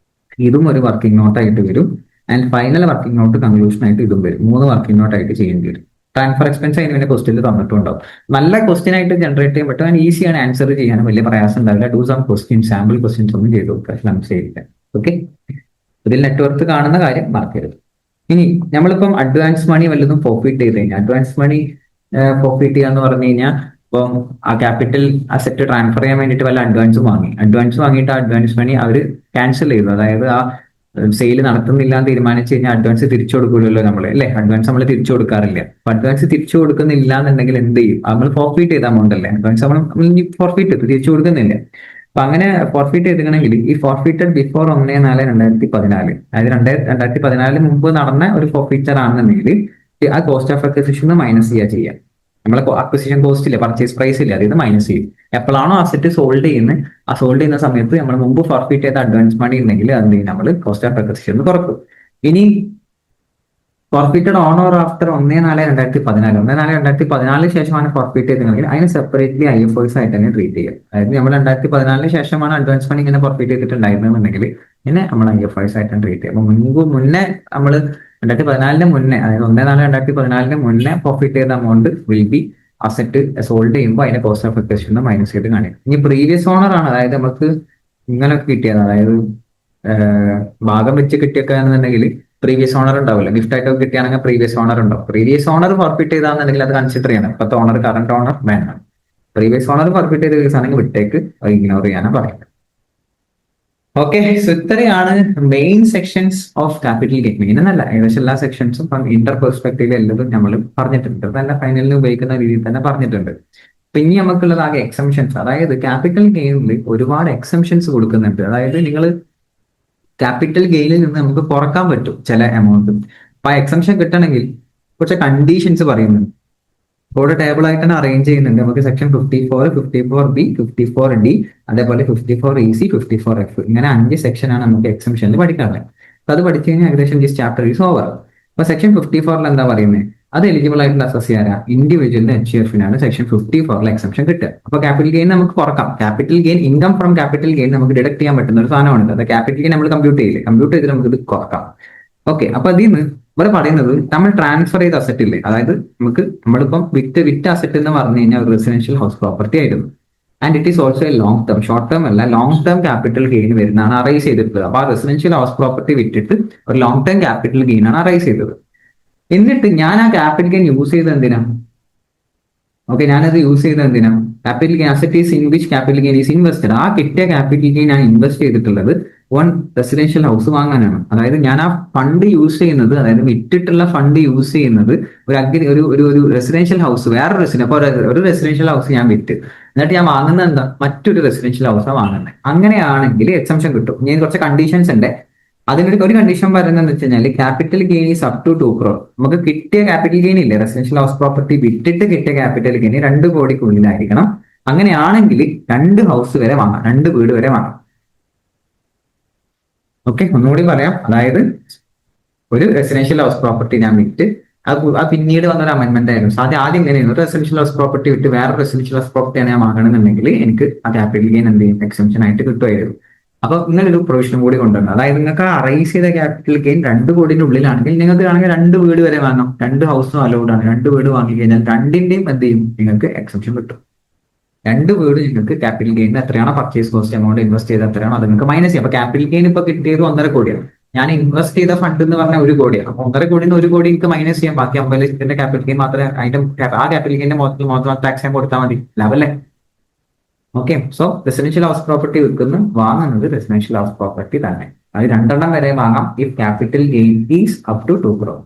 ഇതും ഒരു വർക്കിംഗ് നോട്ടായിട്ട് വരും, and final working not conclusion ആയിട്ട് ഇതും വരും. 3 വർക്കിംഗ് നോട്ടായിട്ട് ചെയ്യേണ്ടി വരും. ട്രാൻസ്ഫർ എക്സ്പെൻസ് അതിന് പിന്നെ ക്വസ്റ്റ്യനിൽ തന്നിട്ടുണ്ടാവും. നല്ല ക്വസ്റ്റ്യൻ ആയിട്ട് ജനറേറ്റ് ചെയ്യാൻ പറ്റും, ആൻഡ് ഈസിയാണ് ആൻസർ ചെയ്യാനും, വലിയ പ്രയാസം ഉണ്ടാവില്ല. Do some questions, sample questions ഒന്നും ചെയ്ത് കൊടുക്കുക, സ്ലം സെയിലില്ല. ഓക്കെ, ഇതിൽ നെറ്റ്വർക്ക് കാണുന്ന കാര്യം മറക്കരുത്. ഇനി നമ്മളിപ്പം അഡ്വാൻസ് മണി വല്ലതും ഫോർഫീറ്റ് ചെയ്ത് കഴിഞ്ഞാൽ, അഡ്വാൻസ് മണി ഫോർഫീറ്റ് ചെയ്യാന്ന് പറഞ്ഞു കഴിഞ്ഞാൽ, ഇപ്പം ആ ക്യാപിറ്റൽ അസറ്റ് ട്രാൻസ്ഫർ ചെയ്യാൻ വേണ്ടിയിട്ട് വല്ല അഡ്വാൻസ് വാങ്ങിയിട്ട് ആ അഡ്വാൻസ് മണി അവർ ക്യാൻസൽ ചെയ്തു, അതായത് ആ സെയിൽ നടത്തുന്നില്ല എന്ന് തീരുമാനിച്ചു കഴിഞ്ഞാൽ അഡ്വാൻസ് തിരിച്ചു കൊടുക്കില്ലല്ലോ നമ്മൾ, അല്ലെ? അഡ്വാൻസ് നമ്മൾ തിരിച്ചു കൊടുക്കാറില്ല. അപ്പൊ അഡ്വാൻസ് തിരിച്ചു കൊടുക്കുന്നില്ല എന്നുണ്ടെങ്കിൽ എന്ത് ചെയ്യും, നമ്മൾ ഫോർഫീറ്റ് ചെയ്ത എമൗണ്ട് അല്ലേ, അഡ്വാൻസ് നമ്മൾ ഫോർഫീറ്റ് ചെയ്തു, തിരിച്ചു കൊടുക്കുന്നില്ല. അപ്പൊ അങ്ങനെ ഫോർഫീറ്റ് ചെയ്തിട്ടുണ്ടെങ്കിൽ ഈ ഫോർഫീറ്റഡ് ബിഫോർ 1/4/2014, അതായത് 2014 മുമ്പ് നടന്ന ഒരു ഫോർഫീച്ചർ ആണെന്നുണ്ടെങ്കിൽ ആ കോസ്റ്റ് ഓഫ് അക്വിസിഷൻ മൈനസ് ചെയ്യാം. നമ്മളെ അക്വിസിഷൻ കോസ്റ്റ് ഇല്ല, പർച്ചേസ് പ്രൈസ് ഇല്ല, അത് മൈനസ് ചെയ്യും. എപ്പോഴാണോ അസറ്റ് സോൾഡ് ചെയ്യുന്നത്, ആ സോൾഡ് ചെയ്യുന്ന സമയത്ത് നമ്മൾ മുമ്പ് ഫോർഫീറ്റ് ചെയ്ത അഡ്വാൻസ് മണി ഉണ്ടെങ്കിൽ അത് നമ്മൾ കോസ്റ്റ് ഓഫ് അക്വിസിഷൻ കുറക്കും. ഇനി ഫോർഫീറ്റഡ് ഓൺ ഓർ ആഫ്റ്റർ 1/4/2014 1/4/2014 ശേഷമാണ് ഫോർഫീറ്റ് ചെയ്തിട്ടുണ്ടെങ്കിൽ അതിന് സെപ്പറേറ്റ്ലി IFOs ആയിട്ട് തന്നെ ട്രീറ്റ് ചെയ്യുക. അതായത് നമ്മൾ 2014 ശേഷമാണ് അഡ്വാൻസ് മണി ഇങ്ങനെ ഫോർഫീറ്റ് ചെയ്തിട്ടുണ്ടായിരുന്നുണ്ടെങ്കിൽ ഇങ്ങനെ നമ്മൾ IFOs ആയിട്ട് ട്രീറ്റ് ചെയ്യും. അപ്പൊ മുന്നേ നമ്മൾ 2014 മുന്നേ, അതായത് 1/4/2014 മുന്നേ ഫോർഫീറ്റ് ചെയ്ത amount will B asset sold ചെയ്യുമ്പോൾ അതിന്റെ കോസ്റ്റ് ഓഫ് അക്വിസിഷൻ മൈനസ് ചെയ്ത് കാണിക്കും. ഇനി പ്രീവിയസ് ഓണർ ആണ്, അതായത് നമുക്ക് ഇങ്ങനെയൊക്കെ കിട്ടിയത്, അതായത് ഭാഗം വെച്ച് കിട്ടിയൊക്കെ എന്നുണ്ടെങ്കിൽ പ്രീവിയസ് ഓണർ ഉണ്ടാവില്ല, ഗിഫ്റ്റ് ആയിട്ടൊക്കെ കിട്ടിയാണെങ്കിൽ പ്രീവിയസ് ഓണർ ഉണ്ടാവും. പ്രീവിയസ് ഓണർ ഫോർഫീറ്റ് ചെയ്താന്നുണ്ടെങ്കിൽ അത് കൺസിഡർ ചെയ്യണം. ഇപ്പോഴത്തെ ഓണർ കറന്റ് ഓണർ വേണം. പ്രീവിയസ് ഓണർ ഫോർഫീറ്റ് ചെയ്ത കേസ് ആണെങ്കിൽ വിട്ടേക്ക്, അത് ഇഗ്നോർ ചെയ്യാനാണ് പറയുന്നത്. ഓക്കെ, സോ ഇത്രയാണ് main sections of capital gain. Main എന്നല്ല, ഏകദേശം എല്ലാ സെക്ഷൻസും ഇന്റർ പെർസ്പെക്റ്റീവ് എല്ലാതും നമ്മൾ പറഞ്ഞിട്ടുണ്ട്, നല്ല ഫൈനലിന് ഉപയോഗിക്കുന്ന രീതിയിൽ തന്നെ പറഞ്ഞിട്ടുണ്ട്. അപ്പൊ ഇനി നമുക്കുള്ളത് ആകെ എക്സംഷൻസ്, അതായത് ക്യാപിറ്റൽ ഗെയിനിൽ ഒരുപാട് എക്സംഷൻസ് കൊടുക്കുന്നുണ്ട്. അതായത് നിങ്ങൾ ക്യാപിറ്റൽ ഗെയിനിൽ നിന്ന് നമുക്ക് കുറക്കാൻ പറ്റും ചില എമൗണ്ട്. അപ്പൊ ആ എക്സംഷൻ കിട്ടണമെങ്കിൽ കുറച്ച് കണ്ടീഷൻസ് പറയുന്നുണ്ട്. ഇവിടെ ടേബിൾ ആയിട്ട് തന്നെ അറേഞ്ച് ചെയ്യുന്നുണ്ട്. നമുക്ക് സെക്ഷൻ 54, 54B, 54D, അതേപോലെ 54EC, 54F, ഇങ്ങനെ 5 സെക്ഷനാണ് നമുക്ക് എക്സംഷനിൽ പഠിക്കാനുള്ളത്. അപ്പൊ അത് പഠിച്ചു കഴിഞ്ഞാൽ ഏകദേശം ദിസ് ചാപ്റ്റർ ഈസ് ഓവർ. അപ്പൊ സെക്ഷൻ 54 എന്താ പറയുന്നത്, അത് എലിജിബിൾ ആയിട്ടുള്ള അസസ് ചെയ്യാനാ ഇൻഡിവിജ്വലിന്റെ HCFനാണ് സെക്ഷൻ 54 എക്സംഷൻ കിട്ടുക. അപ്പൊ ക്യാപിറ്റൽ ഗെയിൻ നമുക്ക് കുറക്കാം. Capital gain, income from capital gain നമുക്ക് ഡിഡക്ട് ചെയ്യാൻ പറ്റുന്ന ഒരു സാധനമാണ്. അത് ക്യാപിറ്റൽ ഗെയിൻ നമ്മൾ കമ്പ്യൂട്ട് ചെയ്തിട്ട് നമുക്ക് ഇത് കുറക്കാം. ഓക്കെ, അപ്പൊ അതിൽ നിന്ന് ഇവിടെ പറയുന്നത് നമ്മൾ ട്രാൻസ്ഫർ ചെയ്ത അസറ്റ് ഇല്ലേ, അതായത് നമ്മളിപ്പം വിറ്റ് അസറ്റ് എന്ന് പറഞ്ഞു കഴിഞ്ഞാൽ ഒരു റെസിഡൻഷ്യൽ ഹൗസ് പ്രോപ്പർട്ടി ആയിരുന്നു. And it is also A long term, short term അല്ല, ലോങ് ടേം ക്യാപിറ്റൽ ഗെയിൻ വരുന്നതാണ് അറൈസ് ചെയ്തിട്ടുള്ളത്. അപ്പൊ ആ റെസിഡൻഷ്യൽ ഹൗസ് പ്രോപ്പർട്ടി വിറ്റിട്ട് ഒരു ലോങ് ടേം ക്യാപിറ്റൽ ഗെയിൻ ആണ് അറൈസ് ചെയ്തത്. എന്നിട്ട് ഞാൻ ആ ക്യാപിറ്റൽ ഗെയിൻ യൂസ് ചെയ്ത് എന്തിനാ? ഓക്കെ, ഞാനത് യൂസ് ചെയ്ത് എന്തിനാ? Capital gain asset is in which capital gain is invested. ആ കിട്ടിയ ക്യാപിറ്റൽ ഗെയിൻ ഞാൻ ഇൻവെസ്റ്റ് ചെയ്തിട്ടുള്ളത് വൺ റെസിഡൻഷ്യൽ ഹൗസ് വാങ്ങാനാണ്. അതായത് ഞാൻ ആ ഫണ്ട് യൂസ് ചെയ്യുന്നത്, അതായത് വിറ്റിട്ടുള്ള ഫണ്ട് യൂസ് ചെയ്യുന്നത് ഒരു അഗ്രി ഒരു ഒരു ഒരു റെസിഡൻഷ്യൽ ഹൗസ്, വേറെ അപ്പൊ ഒരു റെസിഡൻഷ്യൽ ഹൗസ് ഞാൻ വിറ്റ്, എന്നിട്ട് ഞാൻ വാങ്ങുന്നത് എന്താ? മറ്റൊരു റെസിഡൻഷ്യൽ ഹൗസാണ് വാങ്ങുന്നത്. അങ്ങനെയാണെങ്കിൽ എക്സംഷൻ കിട്ടും. ഞാൻ കുറച്ച് കണ്ടീഷൻസ് ഉണ്ട്. അതിനൊരു ഒരു കണ്ടീഷൻ പറയുന്നത് വെച്ച് കഴിഞ്ഞാൽ capital gain is up to 2 crore. നമുക്ക് കിട്ടിയ ക്യാപിറ്റൽ ഗെയിൻ ഇല്ലേ, റെസിഡൻഷ്യൽ ഹൗസ് പ്രോപ്പർട്ടി വിറ്റിട്ട് കിട്ടിയ ക്യാപിറ്റൽ ഗെയിൻ 2 കോടിക്കുള്ളിലായിരിക്കണം. അങ്ങനെയാണെങ്കിൽ 2 ഹൗസ് വരെ വാങ്ങാം, 2 വീട് വരെ വാങ്ങാം. ഓക്കെ, ഒന്നുകൂടി പറയാം. അതായത് ഒരു റെസിഡൻഷ്യൽ ഹൗസ് പ്രോപ്പർട്ടി ഞാൻ വിറ്റ്, അത് പിന്നീട് വന്നൊരു അമെന്റ്മെന്റ് ആയിരുന്നു. ആദ്യം ഇങ്ങനെയായിരുന്നു, റെസിഡൻഷ്യൽ ഹൗസ് പ്രോപ്പർട്ടി വിറ്റ് വേറെ റെസിഡൻഷ്യൽ ഹൗസ് പ്രോപ്പർട്ടിയാണ് ഞാൻ വാങ്ങണമെന്നുണ്ടെങ്കിൽ എനിക്ക് ആ ക്യാപിറ്റൽ ഗെയിൻ എന്ത് ചെയ്യും? എക്സംഷൻ ആയിട്ട് കിട്ടുമായിരുന്നു. അപ്പൊ ഇങ്ങനൊരു പ്രൊവിഷനും കൂടി കൊണ്ടുവരണം. അതായത് നിങ്ങൾക്ക് അറൈസ് ചെയ്ത ക്യാപിറ്റൽ ഗെയിൻ 2 കോടിയുടെ ഉള്ളിലാണെങ്കിൽ നിങ്ങൾക്ക് ആണെങ്കിൽ 2 വീട് വരെ വാങ്ങാം. 2 ഹൗസും അലൗഡ് ആണ്. 2 വീട് വാങ്ങി കഴിഞ്ഞാൽ രണ്ടിന്റെയും എന്ത് ചെയ്യും? നിങ്ങൾക്ക് എക്സംഷൻ കിട്ടും. 2 വീട് നിങ്ങൾക്ക് ക്യാപിറ്റൽ ഗെയിൻ എത്രയാണോ പർച്ചേസ് കോസ്റ്റ് എമൗണ്ട് ഇൻവെസ്റ്റ് ചെയ്ത് എത്രയാണോ അത് നിങ്ങൾക്ക് മൈനസ് ചെയ്യാം. അപ്പൊ ക്യാപിറ്റൽ ഗെയിൻ ഇപ്പൊ കിട്ടിയത് 1.5 കോടിയാണ്. ഞാൻ ഇൻവെസ്റ്റ് ചെയ്ത ഫണ്ട് എന്ന് പറഞ്ഞാൽ 1 കോടിയാണ്. അപ്പൊ 1.5 കോടിയിൽ നിന്ന് 1 കോടി എനിക്ക് മൈനസ് ചെയ്യാം. ബാക്കി 50 ലക്ഷത്തിന്റെ ക്യാപിറ്റൽ ഗെയിൻ മാത്രമേ ആ ക്യാപിറ്റൽ ഗെയിന്റെ മൊത്തം ടാക്സ് ഞാൻ കൊടുത്താൽ മതി. ലാഭല്ലേ? Okay, so residential house property വിൽക്കുന്നു, വാങ്ങുന്നത് റെസിഡൻഷ്യൽ ഹൗസ് പ്രോപ്പർട്ടി തന്നെ. അത് 2 വരെ വാങ്ങാം if capital gain is up to 2 crore.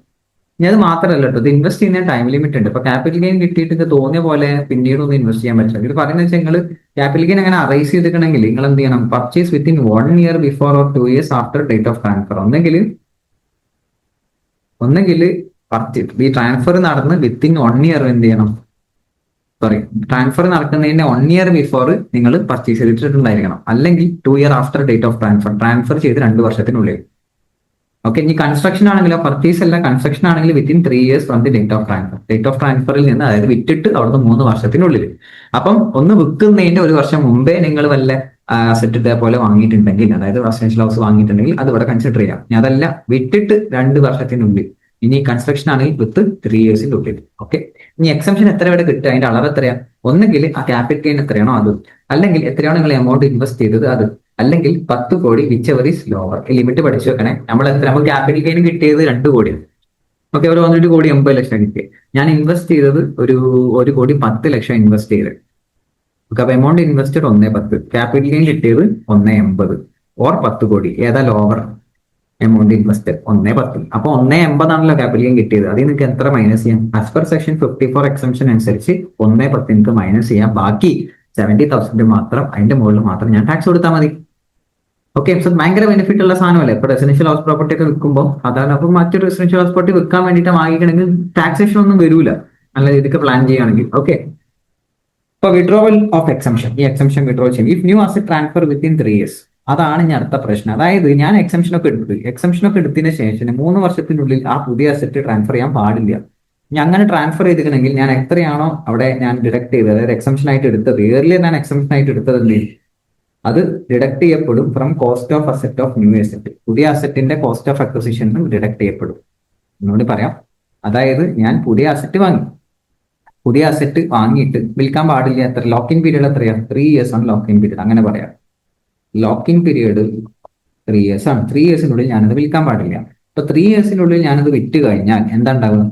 ഇനി അത് മാത്രമല്ല കേട്ടോ, ഇത് ഇൻവെസ്റ്റ് ചെയ്യുന്ന ടൈം ലിമിറ്റ് ഉണ്ട്. ഇപ്പൊ ക്യാപിറ്റൽ ഗെയിൻ കിട്ടിയിട്ട് ഇത് തോന്നിയ പോലെ പിന്നീട് ഒന്നും ഇൻവെസ്റ്റ് ചെയ്യാൻ പറ്റില്ല. ഇത് പറയുന്നത് വെച്ചാൽ നിങ്ങൾ ക്യാപിറ്റൽ ഗെയിൻ അങ്ങനെ അറൈസ് ചെയ്തിട്ടുണ്ടെങ്കിൽ നിങ്ങൾ എന്ത് ചെയ്യണം? Purchase within 1 year before or 2 years after date of transfer. ഒന്നെങ്കിൽ ഈ ട്രാൻസ്ഫർ നടന്ന് വിത്തിൻ 1 year എന്ത് ചെയ്യണം? ട്രാൻസ്ഫർ നടക്കുന്നതിന്റെ 1 year ബിഫോർ നിങ്ങൾ പർച്ചേസ് ചെയ്തിട്ടുണ്ടായിരിക്കണം. അല്ലെങ്കിൽ 2 year after date of transfer ചെയ്ത് 2 വർഷത്തിനുള്ളിൽ. ഓക്കെ, ഇനി കൺസ്ട്രക്ഷൻ ആണെങ്കിലോ, പർച്ചേസ് അല്ല കൺസ്ട്രക്ഷൻ ആണെങ്കിൽ within 3 years from the date of ട്രാൻസ്ഫറിൽ നിന്ന്, അതായത് വിറ്റിട്ട് അവിടുന്ന് 3 വർഷത്തിനുള്ളിൽ. അപ്പം ഒന്ന് വിൽക്കുന്നതിന്റെ 1 വർഷം മുമ്പേ നിങ്ങൾ വല്ല അസറ്റ് ഇതേപോലെ വാങ്ങിയിട്ടുണ്ടെങ്കിൽ, അതായത് റെസിഡൻഷ്യൽ ഹൗസ് വാങ്ങിയിട്ടുണ്ടെങ്കിൽ അത് ഇവിടെ കൺസിഡർ ചെയ്യാം. അതല്ല വിറ്റിട്ട് 2 വർഷത്തിനുള്ളിൽ, ഇനി കൺസ്ട്രക്ഷൻ ആണെങ്കിൽ വിത്ത് 3 yearsന്റെ ഉള്ളിൽ. ഓക്കെ, ഇനി എക്സംഷൻ എത്ര ഇവിടെ കിട്ടുക? അതിന്റെ അളവ് എത്രയാ? ഒന്നുകിൽ ആ ക്യാപിറ്റൽ ഗെയിൻ എത്രയാണോ അത്, അല്ലെങ്കിൽ എത്രയാണോ നിങ്ങൾ എമൗണ്ട് ഇൻവെസ്റ്റ് ചെയ്തത് അത്, അല്ലെങ്കിൽ 10 കോടി which ever is lower. Limit പഠിച്ചു വെക്കണേ. നമുക്ക് ക്യാപിറ്റൽ ഗെയിൻ കിട്ടിയത് 2 കോടിയാണ്. ഓക്കെ, ഒരു 1 കോടി 80 ലക്ഷം കിട്ടി. ഞാൻ ഇൻവെസ്റ്റ് ചെയ്തത് ഒരു 1 കോടി 10 ലക്ഷം ഇൻവെസ്റ്റ് ചെയ്ത്. ഓക്കെ, അപ്പൊ എമൗണ്ട് ഇൻവെസ്റ്റഡ് 1.10, ക്യാപിറ്റൽ ഗെയിൻ കിട്ടിയത് 1.80 ഓർ 10 കോടി. ഏതാ ലോവർ? Amount invested 1.10. അപ്പൊ 1.80 ആണല്ലോ ക്യാപിറ്റൽ ഗെയിൻ കിട്ടിയത്. അതിൽ നിങ്ങൾക്ക് എത്ര മൈനസ് ചെയ്യാം? ആസ് പെർ സെക്ഷൻ 54 എക്സംഷൻ അനുസരിച്ച് 1.10 നിങ്ങൾക്ക് മൈനസ് ചെയ്യാം. ബാക്കി 70,000 മാത്രം, അതിന്റെ മുകളിൽ മാത്രം ഞാൻ ടാക്സ് കൊടുത്താൽ മതി. ഓക്കെ, സോ ഭയങ്കര ബെനിഫിറ്റ് ഉള്ള സാധനമല്ലേ? ഇപ്പൊ റെസിഡൻഷ്യൽ ഹൗസ് പ്രോപ്പർട്ടി ഒക്കെ വിൽക്കുമ്പോൾ അതാണ്. അപ്പൊ മറ്റൊരു റെസിഡൻഷ്യൽ ഹൗസ് പ്രോപ്പർട്ടി വിൽക്കാൻ വേണ്ടിയിട്ട് വാങ്ങിക്കണമെങ്കിൽ ടാക്സേഷൻ ഒന്നും വരൂല, നല്ല രീതിക്ക് പ്ലാൻ ചെയ്യുകയാണെങ്കിൽ. ഓക്കെ, ഇപ്പൊ വിഡ്രോവൽ ഓഫ് എക്സംഷൻ, ഈ എക്സംഷൻ വിഡ്രോ ചെയ്യും if new asset transfer within 3 years. അതാണ് ഇനി അടുത്ത പ്രശ്നം. അതായത് ഞാൻ എക്സംഷൻ ഒക്കെ എടുത്തതിന് ശേഷം 3 വർഷത്തിനുള്ളിൽ ആ പുതിയ അസറ്റ് ട്രാൻസ്ഫർ ചെയ്യാൻ പാടില്ല. ഞാൻ അങ്ങനെ ട്രാൻസ്ഫർ ചെയ്തിട്ടുണ്ടെങ്കിൽ ഞാൻ എത്രയാണോ അവിടെ ഞാൻ ഡിഡക്ട് ചെയ്തത്, അതായത് എക്സംഷൻ ആയിട്ട് എടുത്തത്, ഏർലിയർ ഞാൻ എക്സംഷൻ ആയിട്ട് എടുത്തത് എന്ത് ചെയ്യും? അത് ഡിഡക്ട് ചെയ്യപ്പെടും from cost of asset of new asset. പുതിയ അസറ്റിന്റെ കോസ്റ്റ് ഓഫ് അക്വസിഷനും ഡിഡക്ട് ചെയ്യപ്പെടും. എന്നോട് പറയാം, അതായത് ഞാൻ പുതിയ അസറ്റ് വാങ്ങിയിട്ട് വിൽക്കാൻ പാടില്ല. എത്ര ലോക്കിൻ പീരീഡ് എത്രയാണ്? 3 years ആണ് ലോക്കിൻ പീരീഡ്. അങ്ങനെ പറയാം, ലോക്കിൻ പീരീഡ് 3 years ആണ്. 3 yearsനുള്ളിൽ ഞാനത് വിൽക്കാൻ പാടില്ല. അപ്പൊ 3 yearsനുള്ളിൽ ഞാനത് വിറ്റ് കഴിഞ്ഞാൽ എന്താ ഉണ്ടാവുക?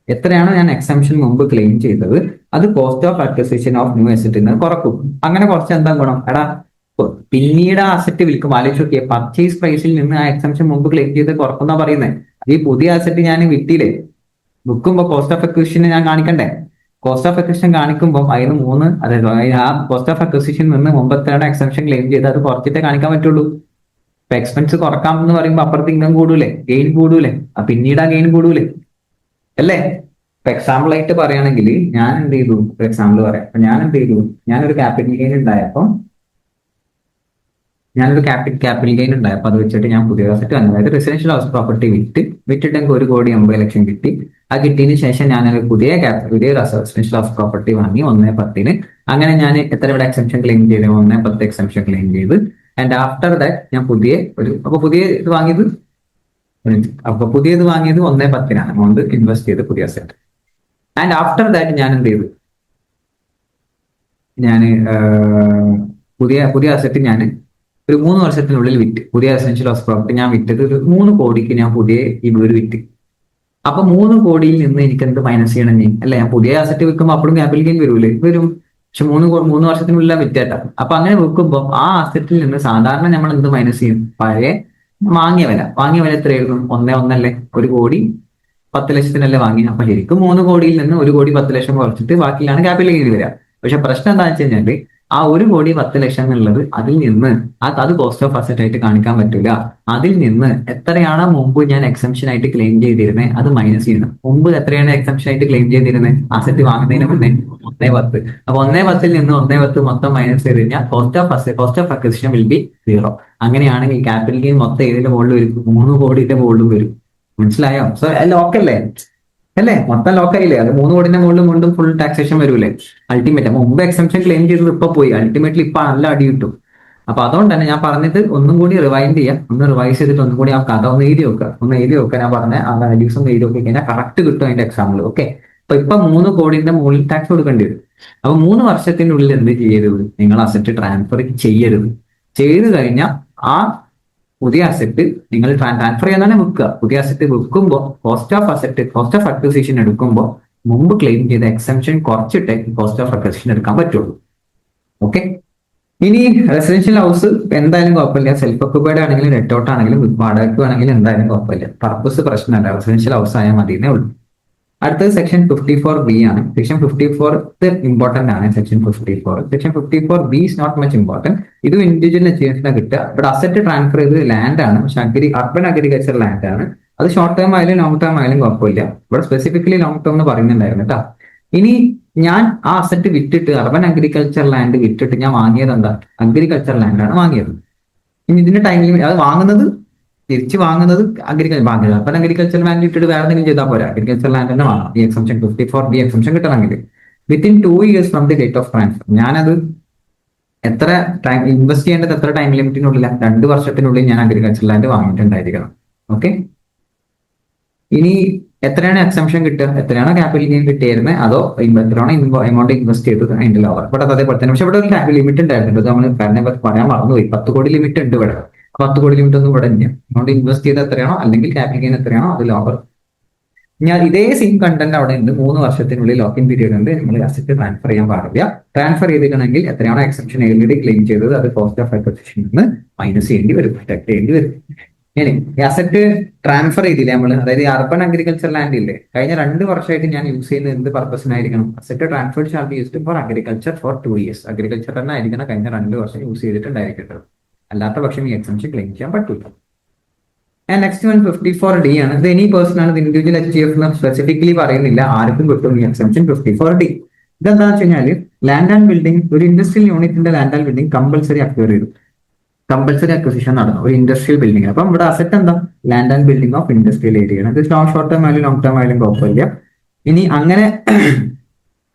എത്രയാണോ ഞാൻ എക്സംഷൻ മുമ്പ് ക്ലെയിം ചെയ്തത് അത് cost of acquisition of new അസറ്റിന് കുറക്കും. അങ്ങനെ കുറച്ച് എന്താ ഗുണം? എടാ, പിന്നീട് ആ അസറ്റ് വിൽക്കും. ആലോചിച്ച് നോക്കിയേ, പർച്ചേസ് പ്രൈസിൽ നിന്ന് ആ എക്സംഷൻ മുമ്പ് ക്ലെയിം ചെയ്ത് കുറക്കുന്ന പറയുന്നത്. ഈ പുതിയ അസറ്റ് ഞാൻ വിറ്റില്ലേ, വിൽക്കുമ്പോൾ കോസ്റ്റ് ഓഫ് അക്വിസിഷൻ ഞാൻ കാണിക്കണ്ടേ? കോസ്റ്റ് ഓഫ് അക്വിസിഷൻ കാണിക്കുമ്പോൾ അതിന് 3, അതായത് ആ കോസ്റ്റ് ഓഫ് അക്വിസിഷൻ നിന്ന് മുമ്പത്തെ എക്സംഷൻ ക്ലെയിം ചെയ്ത് അത് കുറച്ചിട്ടേ കാണിക്കാൻ പറ്റുള്ളൂ. ഇപ്പൊ എക്സ്പെൻസ് കുറക്കാം എന്ന് പറയുമ്പോൾ അപ്പുറത്ത് ഇൻകം കൂടൂലേ, ഗെയിൻ കൂടൂലേ, പിന്നീട് ആ ഗെയിൻ കൂടൂലേ അല്ലേ? ഇപ്പൊ എക്സാമ്പിൾ ആയിട്ട് പറയുകയാണെങ്കിൽ ഞാൻ എന്ത് ചെയ്തു? എക്സാമ്പിൾ പറയാം. അപ്പൊ ഞാൻ എന്ത് ചെയ്തു? ഞാനൊരു ക്യാപിറ്റൽ ഗെയിൻ ഉണ്ടായപ്പോൾ അത് വെച്ചിട്ട് ഞാൻ പുതിയ അസറ്റ് വാങ്ങി. അതായത് റെസിഡൻഷ്യൽ ഹൗസ് പ്രോപ്പർട്ടി വിറ്റിട്ട് എനിക്ക് 1 കോടി 80 ലക്ഷം കിട്ടി. ആ കിട്ടിയതിന് ശേഷം ഞാൻ പുതിയ റെസിഡൻഷ്യൽ ഹൗസ് പ്രോപ്പർട്ടി വാങ്ങി 1.10. അങ്ങനെ ഞാൻ എത്ര ഇവിടെ എക്സംഷൻ ക്ലെയിം ചെയ്ത്? 1.10 എക്സംഷൻ ക്ലെയിം ചെയ്ത്. ആൻഡ് ആഫ്റ്റർ ദാറ്റ് ഞാൻ പുതിയത് വാങ്ങിയത് 1.10 എമൗണ്ട് ഇൻവെസ്റ്റ് ചെയ്ത് പുതിയ അസറ്റ്. ആൻഡ് ആഫ്റ്റർ ദാറ്റ് ഞാൻ എന്ത് ചെയ്തു? ഞാൻ പുതിയ അസറ്റ് ഞാൻ ഒരു 3 വർഷത്തിനുള്ളിൽ വിറ്റ്. പുതിയ റെസിഡൻഷ്യൽ ഹൗസ് പ്രോപ്പർട്ടി ഞാൻ വിറ്റത് ഒരു 3 കോടിക്ക് ഞാൻ പുതിയ ഈ വീട് വിറ്റ്. അപ്പൊ 3 കോടിയിൽ നിന്ന് എനിക്ക് എന്ത് മൈനസ് ചെയ്യണം ഞാൻ അല്ലെ? ഞാൻ പുതിയ അസറ്റ് വിൽക്കുമ്പോൾ അപ്പോഴും ക്യാപിറ്റൽ ഗെയിൻ വരൂലേ? വരും. പക്ഷെ 3 വർഷത്തിനുള്ളിൽ വിറ്റേട്ടാ. അപ്പൊ അങ്ങനെ വെക്കുമ്പോൾ ആ അസറ്റിൽ നിന്ന് സാധാരണ നമ്മൾ എന്ത് മൈനസ് ചെയ്യും? പഴയ വാങ്ങിയ വില എത്രയായിരുന്നു? 1.1 അല്ലേ? 1,10,00,000 വാങ്ങി. അപ്പൊ ശരിക്കും 3 കോടിയിൽ നിന്ന് 1,10,00,000 കുറച്ചിട്ട് ബാക്കിയാണ് ക്യാപിറ്റൽ ഗെയിൻ വരിക. പക്ഷെ പ്രശ്നം എന്താ വെച്ച് കഴിഞ്ഞാല് ആ 1,10,00,000 എന്നുള്ളത് അതിൽ നിന്ന് അത് കോസ്റ്റ് ഓഫ് അസറ്റ് ആയിട്ട് കാണിക്കാൻ പറ്റൂല. അതിൽ നിന്ന് എത്രയാണ് മുമ്പ് ഞാൻ എക്സംഷൻ ആയിട്ട് ക്ലെയിം ചെയ്തിരുന്നത് അത് മൈനസ് ചെയ്യണം. മുമ്പ് എത്രയാണ് എക്സംഷൻ ആയിട്ട് ക്ലെയിം ചെയ്തിരുന്നത് അസറ്റ് വാങ്ങുന്നതിന് മുന്നേ? 1.10. അപ്പൊ 1.10 നിന്ന് 1.10 മൊത്തം മൈനസ് ചെയ്ത് കഴിഞ്ഞാൽ cost of acquisition will be 0. അങ്ങനെയാണെങ്കിൽ ക്യാപിറ്റൽ ഗെയിൻ മൊത്തം ഏതിന്റെ മുകളിൽ വരും? 3 കോടിയുടെ മുകളിലും വരും. മനസ്സിലായോ? സോ ലോക്കല്ലേ അല്ലേ? മൊത്തം ലോക്കായില്ലേ? അത് 3 കോടിന്റെ മുകളിൽ വീണ്ടും ഫുൾ ടാക്സേഷൻ വരൂലേ അൾട്ടിമേറ്റ്? അപ്പൊ മുമ്പ് എക്സംഷൻ ക്ലെയിം ചെയ്തത് ഇപ്പൊ പോയി, അൾട്ടിമേറ്റ്ലി ഇപ്പൊ നല്ല അടി കിട്ടും. അപ്പൊ അതുകൊണ്ട് തന്നെ ഞാൻ പറഞ്ഞത് ഒന്നും കൂടി റിവൈൻഡ് ചെയ്യാം, ഒന്ന് റിവൈസ് ചെയ്തിട്ട് ഒന്നും കൂടി ആ കഥ ഒന്ന് എഴുതി വെക്കുക. ഞാൻ പറഞ്ഞ ആ വാല്യൂസ് ഒന്ന് എഴുതി നോക്കി കഴിഞ്ഞാൽ കറക്റ്റ് കിട്ടും അതിന്റെ എക്സാമ്പിൾ. ഓക്കെ, ഇപ്പൊ 3 കോടിന്റെ മുകളിൽ ടാക്സ് കൊടുക്കേണ്ടി വരും. അപ്പൊ 3 വർഷത്തിനുള്ളിൽ എന്ത് ചെയ്യരുത്? നിങ്ങൾ അസറ്റ് ട്രാൻസ്ഫർ ചെയ്യരുത്. ചെയ്തു കഴിഞ്ഞാൽ ആ പുതിയ അസറ്റ് നിങ്ങൾ ട്രാൻസ്ഫർ ചെയ്യാൻ തന്നെ വെക്കുക. പുതിയ അസറ്റ് വെക്കുമ്പോൾ കോസ്റ്റ് ഓഫ് അക്വിസിഷൻ എടുക്കുമ്പോൾ മുമ്പ് ക്ലെയിം ചെയ്ത എക്സംഷൻ കുറച്ചിട്ടേ കോസ്റ്റ് ഓഫ് അക്വിസിഷൻ എടുക്കാൻ പറ്റുള്ളൂ. ഓക്കെ, ഇനി റെസിഡൻഷ്യൽ ഹൗസ് എന്തായാലും കുഴപ്പമില്ല. സെൽഫ് ഒക്യുപ്പൈഡ് ആണെങ്കിലും ലെറ്റ് ഔട്ട് ആണെങ്കിലും വാടകയ്ക്ക് ആണെങ്കിലും എന്തായാലും കുഴപ്പമില്ല. പർപ്പസ് പ്രശ്നമല്ല, റെസിഡൻഷ്യൽ ഹൗസ് ആയാൽ മതിയെന്നേ ഉള്ളൂ. അടുത്തത് സെക്ഷൻ 54B ആണ്. സെക്ഷൻ 54 ഇമ്പോർട്ടന്റ് ആണ്. Section 54B is not much important. ഇത് ഇൻഡിവിജ്വൽ അച്ചീവ്മെന്റിനാണ് കിട്ടുക. ഇവിടെ അസറ്റ് ട്രാൻസ്ഫർ ചെയ്ത് ലാൻഡ് ആണ്, പക്ഷെ അർബൻ അഗ്രികൾച്ചർ ലാൻഡ് ആണ്. അത് ഷോർട്ട് ടേം ആയാലും ലോങ് ടേം ആയാലും കുഴപ്പമില്ല. ഇവിടെ സ്പെസിഫിക്കലി ലോങ് ടേം എന്ന് പറയുന്നുണ്ടായിരുന്നു കേട്ടോ. ഇനി ഞാൻ ആ അസറ്റ് വിറ്റിട്ട് അർബൻ അഗ്രികൾച്ചർ ലാൻഡ് വിറ്റിട്ട് ഞാൻ വാങ്ങിയത് എന്താ? അഗ്രികൾച്ചർ ലാൻഡ് ആണ് വാങ്ങിയത്. ഇനി ഇതിന്റെ ടൈം ലിമിറ്റ് അത് തിരിച്ചു വാങ്ങുന്നത് അപ്പൊ അഗ്രികൾച്ചർ ലാൻഡ് ഇട്ടിട്ട് വേറെ എന്തെങ്കിലും ചെയ്താൽ പോരാ. അഗ്രികൾച്ചർ ലാൻഡ് തന്നെ വാങ്ങാം. ഈ എക്സംഷൻ 54B എക്സംഷൻ കിട്ടണമെങ്കിൽ within 2 years from the date of transfer. ഞാനത് എത്ര ടൈം ഇൻവെസ്റ്റ് ചെയ്യേണ്ടത്? എത്ര ടൈം ലിമിറ്റിനുള്ളിൽ? 2 വർഷത്തിനുള്ളിൽ ഞാൻ അഗ്രികൾച്ചർ ലാൻഡ് വാങ്ങിയിട്ടുണ്ടായിരിക്കണം. ഓക്കെ, ഇനി എത്രയാണ് എക്സംഷൻ കിട്ടുക? എത്രയാണോ ക്യാപിറ്റൽ ഗെയിൻ കിട്ടിയിരുന്നത് അതോ എത്രയാണോ എമൗണ്ട് ഇൻവെസ്റ്റ് ചെയ്തത് അതിന്റെ ലോവർ. ഇവിടെ അതേപോലെ തന്നെ. പക്ഷെ ഇവിടെ ഒരു ലിമിറ്റ് ഉണ്ടായിരുന്നു, നമ്മൾ പറയാൻ മറന്നുപോയി. 10 കോടി ലിമിറ്റ് ഉണ്ട് ഇവിടെ. 10 കോടി ലിമിറ്റ് ഒന്നും ഇവിടെ ഇല്ല. അതുകൊണ്ട് ഇൻവെസ്റ്റ് ചെയ്ത് എത്രയാണോ അല്ലെങ്കിൽ ക്യാപിറ്റൽ ഗെയിൻ എത്രയാണോ അത് ലോവർ. ഞാൻ ഇതേ സെയിം കണ്ടന്റ് അവിടെ ഉണ്ട്. 3 വർഷത്തിനുള്ളിൽ ലോക്കിംഗ് പീരീഡ് ഉണ്ട്. നമ്മൾ അസറ്റ് ട്രാൻസ്ഫർ ചെയ്യാൻ പാടില്ല. ട്രാൻസ്ഫർ ചെയ്തിട്ടുണ്ടെങ്കിൽ എത്രയാണോ എക്സംഷൻ ഏർലി ക്ലെയിം ചെയ്തത് അത് കോസ്റ്റ് ഓഫ് അക്വിസിഷൻ നിന്ന് മൈനസ് ചെയ്യേണ്ടി വരും, ഡിഡക്ട് ചെയ്യേണ്ടി വരും. ഇനി അസറ്റ് ട്രാൻസ്ഫർ ചെയ്തില്ലേ നമ്മൾ, അതായത് അർബൻ അഗ്രികൾച്ചർ ലാൻഡ് ഇല്ലേ, കഴിഞ്ഞ 2 വർഷമായിട്ട് ഞാൻ യൂസ് ചെയ്യുന്നത് എന്ത് പർപ്പസിനായിരിക്കണം? Asset transfer shall be used for agriculture for 2 years. Agriculture തന്നെ ആയിരിക്കണം കഴിഞ്ഞ 2 വർഷം യൂസ് ചെയ്തിട്ടുണ്ടായിരിക്കേണ്ടത്. അല്ലാത്ത പക്ഷം ഈ എക്സംഷൻ ക്ലെയിം ചെയ്യാൻ പറ്റില്ല. ആൻഡ് നെക്സ്റ്റ് വൺ 54D ആണ്. ഇത് എനി പേഴ്സൺ ആണ്. ഇൻഡിവിജ്വൽ HGF സ്പെസിഫിക്കലി പറയുന്നില്ല, ആർക്കും കിട്ടും ഈ എക്സംഷൻ 54D. ഇതെന്താണെന്ന് വെച്ച് കഴിഞ്ഞാൽ ലാൻഡ് ആൻഡ് ബിൽഡിംഗ്, ഒരു ഇൻഡസ്ട്രിയൽ യൂണിറ്റിന്റെ land and building compulsory acquire ചെയ്തു. കമ്പൽസറി അക്വിസിഷൻ നടന്നു ഒരു ഇൻഡസ്ട്രിയൽ ബിൽഡിംഗ്. അപ്പം ഇവിടെ അസറ്റ് എന്താ? Land and building of industrial area ആണ്. ഇത് ഷോർട്ട് ടേം ആയാലും ലോങ് ടേം ആയാലും കുഴപ്പമില്ല. ഇനി അങ്ങനെ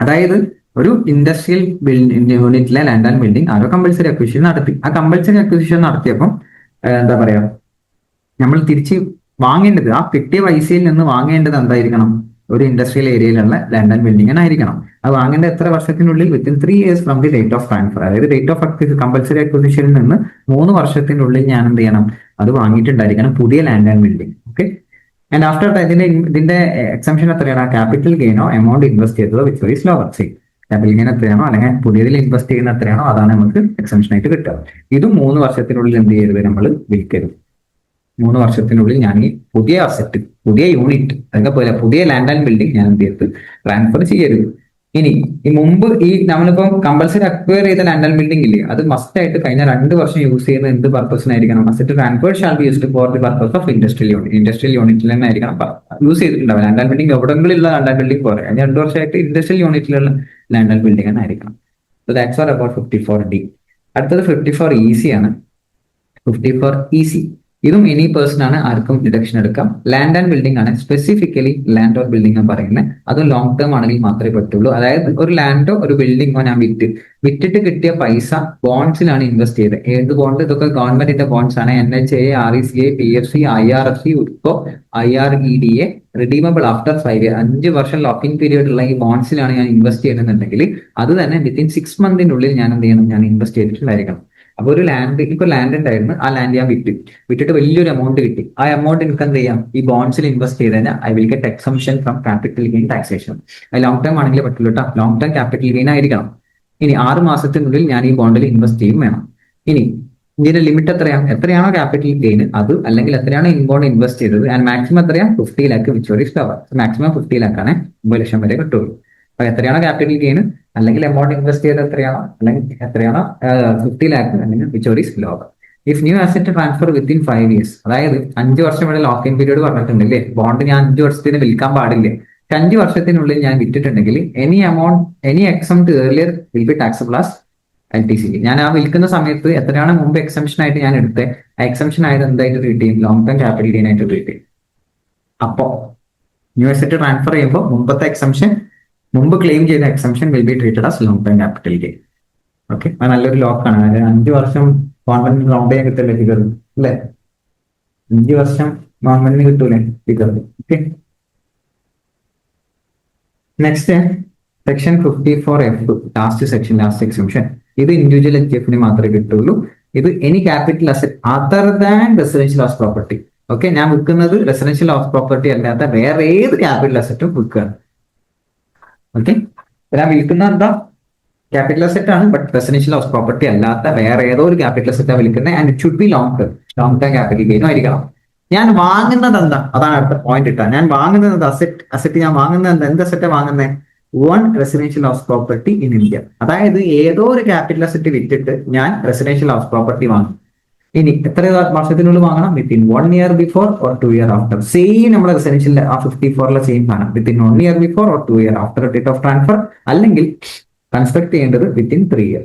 അതായത് ഒരു ഇൻഡസ്ട്രിയൽ യൂണിറ്റിലെ land and building arrow compulsory acquisition നടത്തി. ആ കമ്പൽസറി അക്വിസിഷൻ നടത്തിയപ്പം എന്താ പറയാ, നമ്മൾ തിരിച്ച് വാങ്ങേണ്ടത് ആ കിട്ടിയ പൈസയിൽ നിന്ന് വാങ്ങേണ്ടത് എന്തായിരിക്കണം? ഒരു ഇൻഡസ്ട്രിയൽ ഏരിയയിലുള്ള ലാൻഡ് ആൻഡ് ബിൽഡിംഗ് ആയിരിക്കണം. അത് വാങ്ങേണ്ട എത്ര വർഷത്തിനുള്ളിൽ? Within 3 years from the date of transfer. അതായത് ഡേറ്റ് ഓഫ് കമ്പൽസറി അക്വിസിഷനിൽ നിന്ന് 3 വർഷത്തിനുള്ളിൽ ഞാൻ എന്ത് ചെയ്യണം? അത് വാങ്ങിയിട്ടുണ്ടായിരിക്കണം പുതിയ land and building. Okay, and after ഇതിന്റെ എക്സംഷൻ എത്രയാണ്? ക്യാപിറ്റൽ ഗെയിനോ എമൗണ്ട് ഇൻവെസ്റ്റ് ചെയ്തതോ which is lower. Capital gain എത്രയാണോ അല്ലെങ്കിൽ പുതിയതിൽ ഇൻവെസ്റ്റ് ചെയ്യുന്ന എത്രയാണോ അതാണ് നമുക്ക് എക്സംഷൻ ആയിട്ട് കിട്ടുക. ഇതും 3 വർഷത്തിനുള്ളിൽ എന്ത് ചെയ്യരുത്? നമ്മൾ വിൽക്കരുത്. 3 വർഷത്തിനുള്ളിൽ ഞാൻ ഈ പുതിയ അസറ്റ്, പുതിയ യൂണിറ്റ്, അതൊക്കെ പോലെ പുതിയ ലാൻഡ് ആൻഡ് ബിൽഡിംഗ് ഞാൻ എന്ത് ചെയ്യരുത്? ട്രാൻസ്ഫർ ചെയ്യരുത്. ഇനി ഈ മുമ്പ് നമ്മളിപ്പം കമ്പൽസറി അക്വയർ ചെയ്ത ലാൻഡ് ആൻഡ് ബിൽഡിംഗ് ഇല്ലേ, അത് മസ്റ്റ് ആയിട്ട് കഴിഞ്ഞ 2 വർഷം യൂസ് ചെയ്യുന്നത് എന്ത് പർപ്പസിനായിരിക്കണം? Asset transfer shall be used for the purpose of industrial unit. Industrial യൂണിറ്റിൽ തന്നെ ആയിരിക്കണം യൂസ് ചെയ്തിട്ടുണ്ടാവും. ലാൻഡ് ആൻഡ് ബിൽഡിംഗ് എവിടെയെങ്കിലും ലാൻഡ് ആൻഡ് ബിൽഡിംഗ് പോലെ കഴിഞ്ഞ 2 വർഷമായിട്ട് ഇൻഡസ്ട്രിയൽ യൂണിറ്റിലുള്ള ലാൻഡ് ആൻഡ് ബിൽഡിംഗ് തന്നെ ആയിരിക്കണം. So that's all about 54D. അടുത്തത് 54EC ആണ്. 54EC ഇതും എനി പേഴ്സൺ ആണ്, ആർക്കും ഡിഡക്ഷൻ എടുക്കാം. ലാൻഡ് ആൻഡ് ബിൽഡിംഗ് ആണ്, സ്പെസിഫിക്കലി ലാൻഡ് ഓർ ബിൽഡിംഗ് എന്ന് പറയുന്നത്. അത് ലോങ് ടേം ആണെങ്കിൽ മാത്രമേ പറ്റുള്ളൂ. അതായത് ഒരു ലാൻഡോ ഒരു ബിൽഡിങ്ങോ ഞാൻ വിറ്റിട്ട് കിട്ടിയ പൈസ ബോണ്ട്സിലാണ് ഇൻവെസ്റ്റ് ചെയ്തത്. ഏത് ബോണ്ട്? ഇതൊക്കെ ഗവൺമെന്റിന്റെ ബോണ്ട്സ് ആണ്. NHA, RECA, PFC, IRFC, UDCO, IREDA, redeemable after 5 years. 5 വർഷം ലോക്കിംഗ് പീരീഡ് ഉള്ള ഈ ബോണ്ട്സിലാണ് ഞാൻ ഇൻവെസ്റ്റ് ചെയ്യുന്നുണ്ടെങ്കിൽ അത് തന്നെ വിത്തിൻ 6 months ഞാൻ എന്ത് ചെയ്യണം? ഞാൻ ഇൻവെസ്റ്റ് ചെയ്തിട്ടുണ്ടായിരിക്കണം. അപ്പൊ ഒരു ലാൻഡ്, ഇപ്പൊ ലാൻഡ് ഉണ്ടായിരുന്നു, ആ ലാൻഡ് ഞാൻ വിറ്റിട്ട് വലിയൊരു എമൗണ്ട് കിട്ടി. ആ എമൗണ്ട് എനിക്ക് എന്ത് ചെയ്യാം, ഈ ബോൺസിൽ ഇൻവെസ്റ്റ് ചെയ്ത് കഴിഞ്ഞാൽ I will get exemption from capital gain taxation. അത് ലോങ് ടൈം ആണെങ്കിലേ പറ്റുള്ളൂ കേട്ടോ, ലോങ് ടൈം ക്യാപിറ്റൽ ഗെയിൻ ആയിരിക്കണം. ഇനി 6 മാസത്തിനുള്ളിൽ ഞാൻ ഈ ബോണ്ടിൽ ഇൻവെസ്റ്റ് ചെയ്യും വേണം. ഇനി ഇതിന്റെ ലിമിറ്റ് എത്രയാണോ ക്യാപിറ്റൽ ഗെയിൻ അത്, അല്ലെങ്കിൽ എത്രയാണോ ഇൻബോണ്ട് ഇൻവെസ്റ്റ് ചെയ്തത്, ആൻഡ് മാക്സിമം എത്രയാണ് 50 lakh which is cover. Maximum 50 ലാക്കാണ് 9 ലക്ഷം വരെ കിട്ടുള്ളൂ. അപ്പൊ എത്രയാണോ ക്യാപിറ്റൽ ഗെയിൻ അല്ലെങ്കിൽ എമൗണ്ട് ഇൻവെസ്റ്റ് ചെയ്ത് എത്രയാണോ, അല്ലെങ്കിൽ എത്രയാണോ 50 ലാക്ക് അല്ലെങ്കിൽ which is lower. If new asset transfer within 5 years, അതായത് 5 വർഷം വരെ ലോക്ക് ഇൻ പീരീഡ് പറഞ്ഞിട്ടുണ്ട് അല്ലേ, ബോണ്ട് ഞാൻ 5 വർഷത്തിന് വിൽക്കാൻ പാടില്ല. 5 വർഷത്തിനുള്ളിൽ ഞാൻ വിറ്റിട്ടുണ്ടെങ്കിൽ any exempt earlier will be taxable as LTC. ഞാൻ ആ വിൽക്കുന്ന സമയത്ത് എത്രയാണ് മുമ്പ് എക്സംഷൻ ആയിട്ട് ഞാൻ എടുത്തത്, ആ എക്സംഷൻ ആയത് എന്തായിട്ട് ട്രീറ്റ് ചെയ്യും, ലോങ് ടൈം ക്യാപിറ്റൽ ഗെയിൻ ആയിട്ട് ട്രീറ്റ് ചെയ്യും. അപ്പോ ന്യൂ അസറ്റ് ട്രാൻസ്ഫർ ചെയ്യുമ്പോൾ മുമ്പത്തെ എക്സംഷൻ, മുമ്പ് ക്ലെയിം ചെയ്ത exemption will be treated as long time capital gain. Okay, അത് നല്ലൊരു ലോക്കാണ്. അതായത് 5 വർഷം ഗവൺമെന്റിന് ലോങ് ടൈം കിട്ടില്ലേ ഫിഗർ അല്ലേ, 5 വർഷം ഗവൺമെന്റിന് കിട്ടൂലേ figure. Okay, next section 54F, last exemption. ഇത് ഇൻഡിവിജ്വൽ HFന് മാത്രമേ കിട്ടുള്ളൂ. ഇത് any capital asset other than residential house property. Okay, ഞാൻ വിൽക്കുന്നത് റെസിഡൻഷ്യൽ ഹൗസ് പ്രോപ്പർട്ടി അല്ലാത്ത വേറെ ഏത് ക്യാപിറ്റൽ അസറ്റും വിൽക്കുകയാണ്. ഓക്കെ, ഞാൻ വിൽക്കുന്ന എന്താ ക്യാപിറ്റൽ അസറ്റ് ആണ്, ബട്ട് റെസിഡൻഷ്യൽ ഹൗസ് പ്രോപ്പർട്ടി അല്ലാത്ത വേറെ ഏതോ ഒരു ക്യാപിറ്റൽ അസറ്റാണ് വിൽക്കുന്നത്. And it should be long time capital ഗെയിനും ആയിരിക്കണം. ഞാൻ വാങ്ങുന്നത് എന്താ, അതാണ് അടുത്ത പോയിന്റ് ഇട്ടാ. ഞാൻ വാങ്ങുന്നത് അസറ്റ് ഞാൻ വാങ്ങുന്നത് എന്താ, എന്ത് അസറ്റ് വാങ്ങുന്നത്, one residential house property in India. അതായത് ഏതോ ഒരു ക്യാപിറ്റൽ അസറ്റ് വിറ്റിട്ട് ഞാൻ റെസിഡൻഷ്യൽ ഹൗസ് പ്രോപ്പർട്ടി വാങ്ങും. ഇനി എത്ര വർഷത്തിനുള്ളിൽ വാങ്ങണം, within 1 year before or 2 year after. Same നമ്മുടെ റെസിഡൻഷ്യൽ ആ 54 സെയിം സാധനം, within 1 year before or 2 year after date of transfer, അല്ലെങ്കിൽ കൺസ്ട്രക്ട് ചെയ്യേണ്ടത് വിത്തിൻ 3 ഇയർ.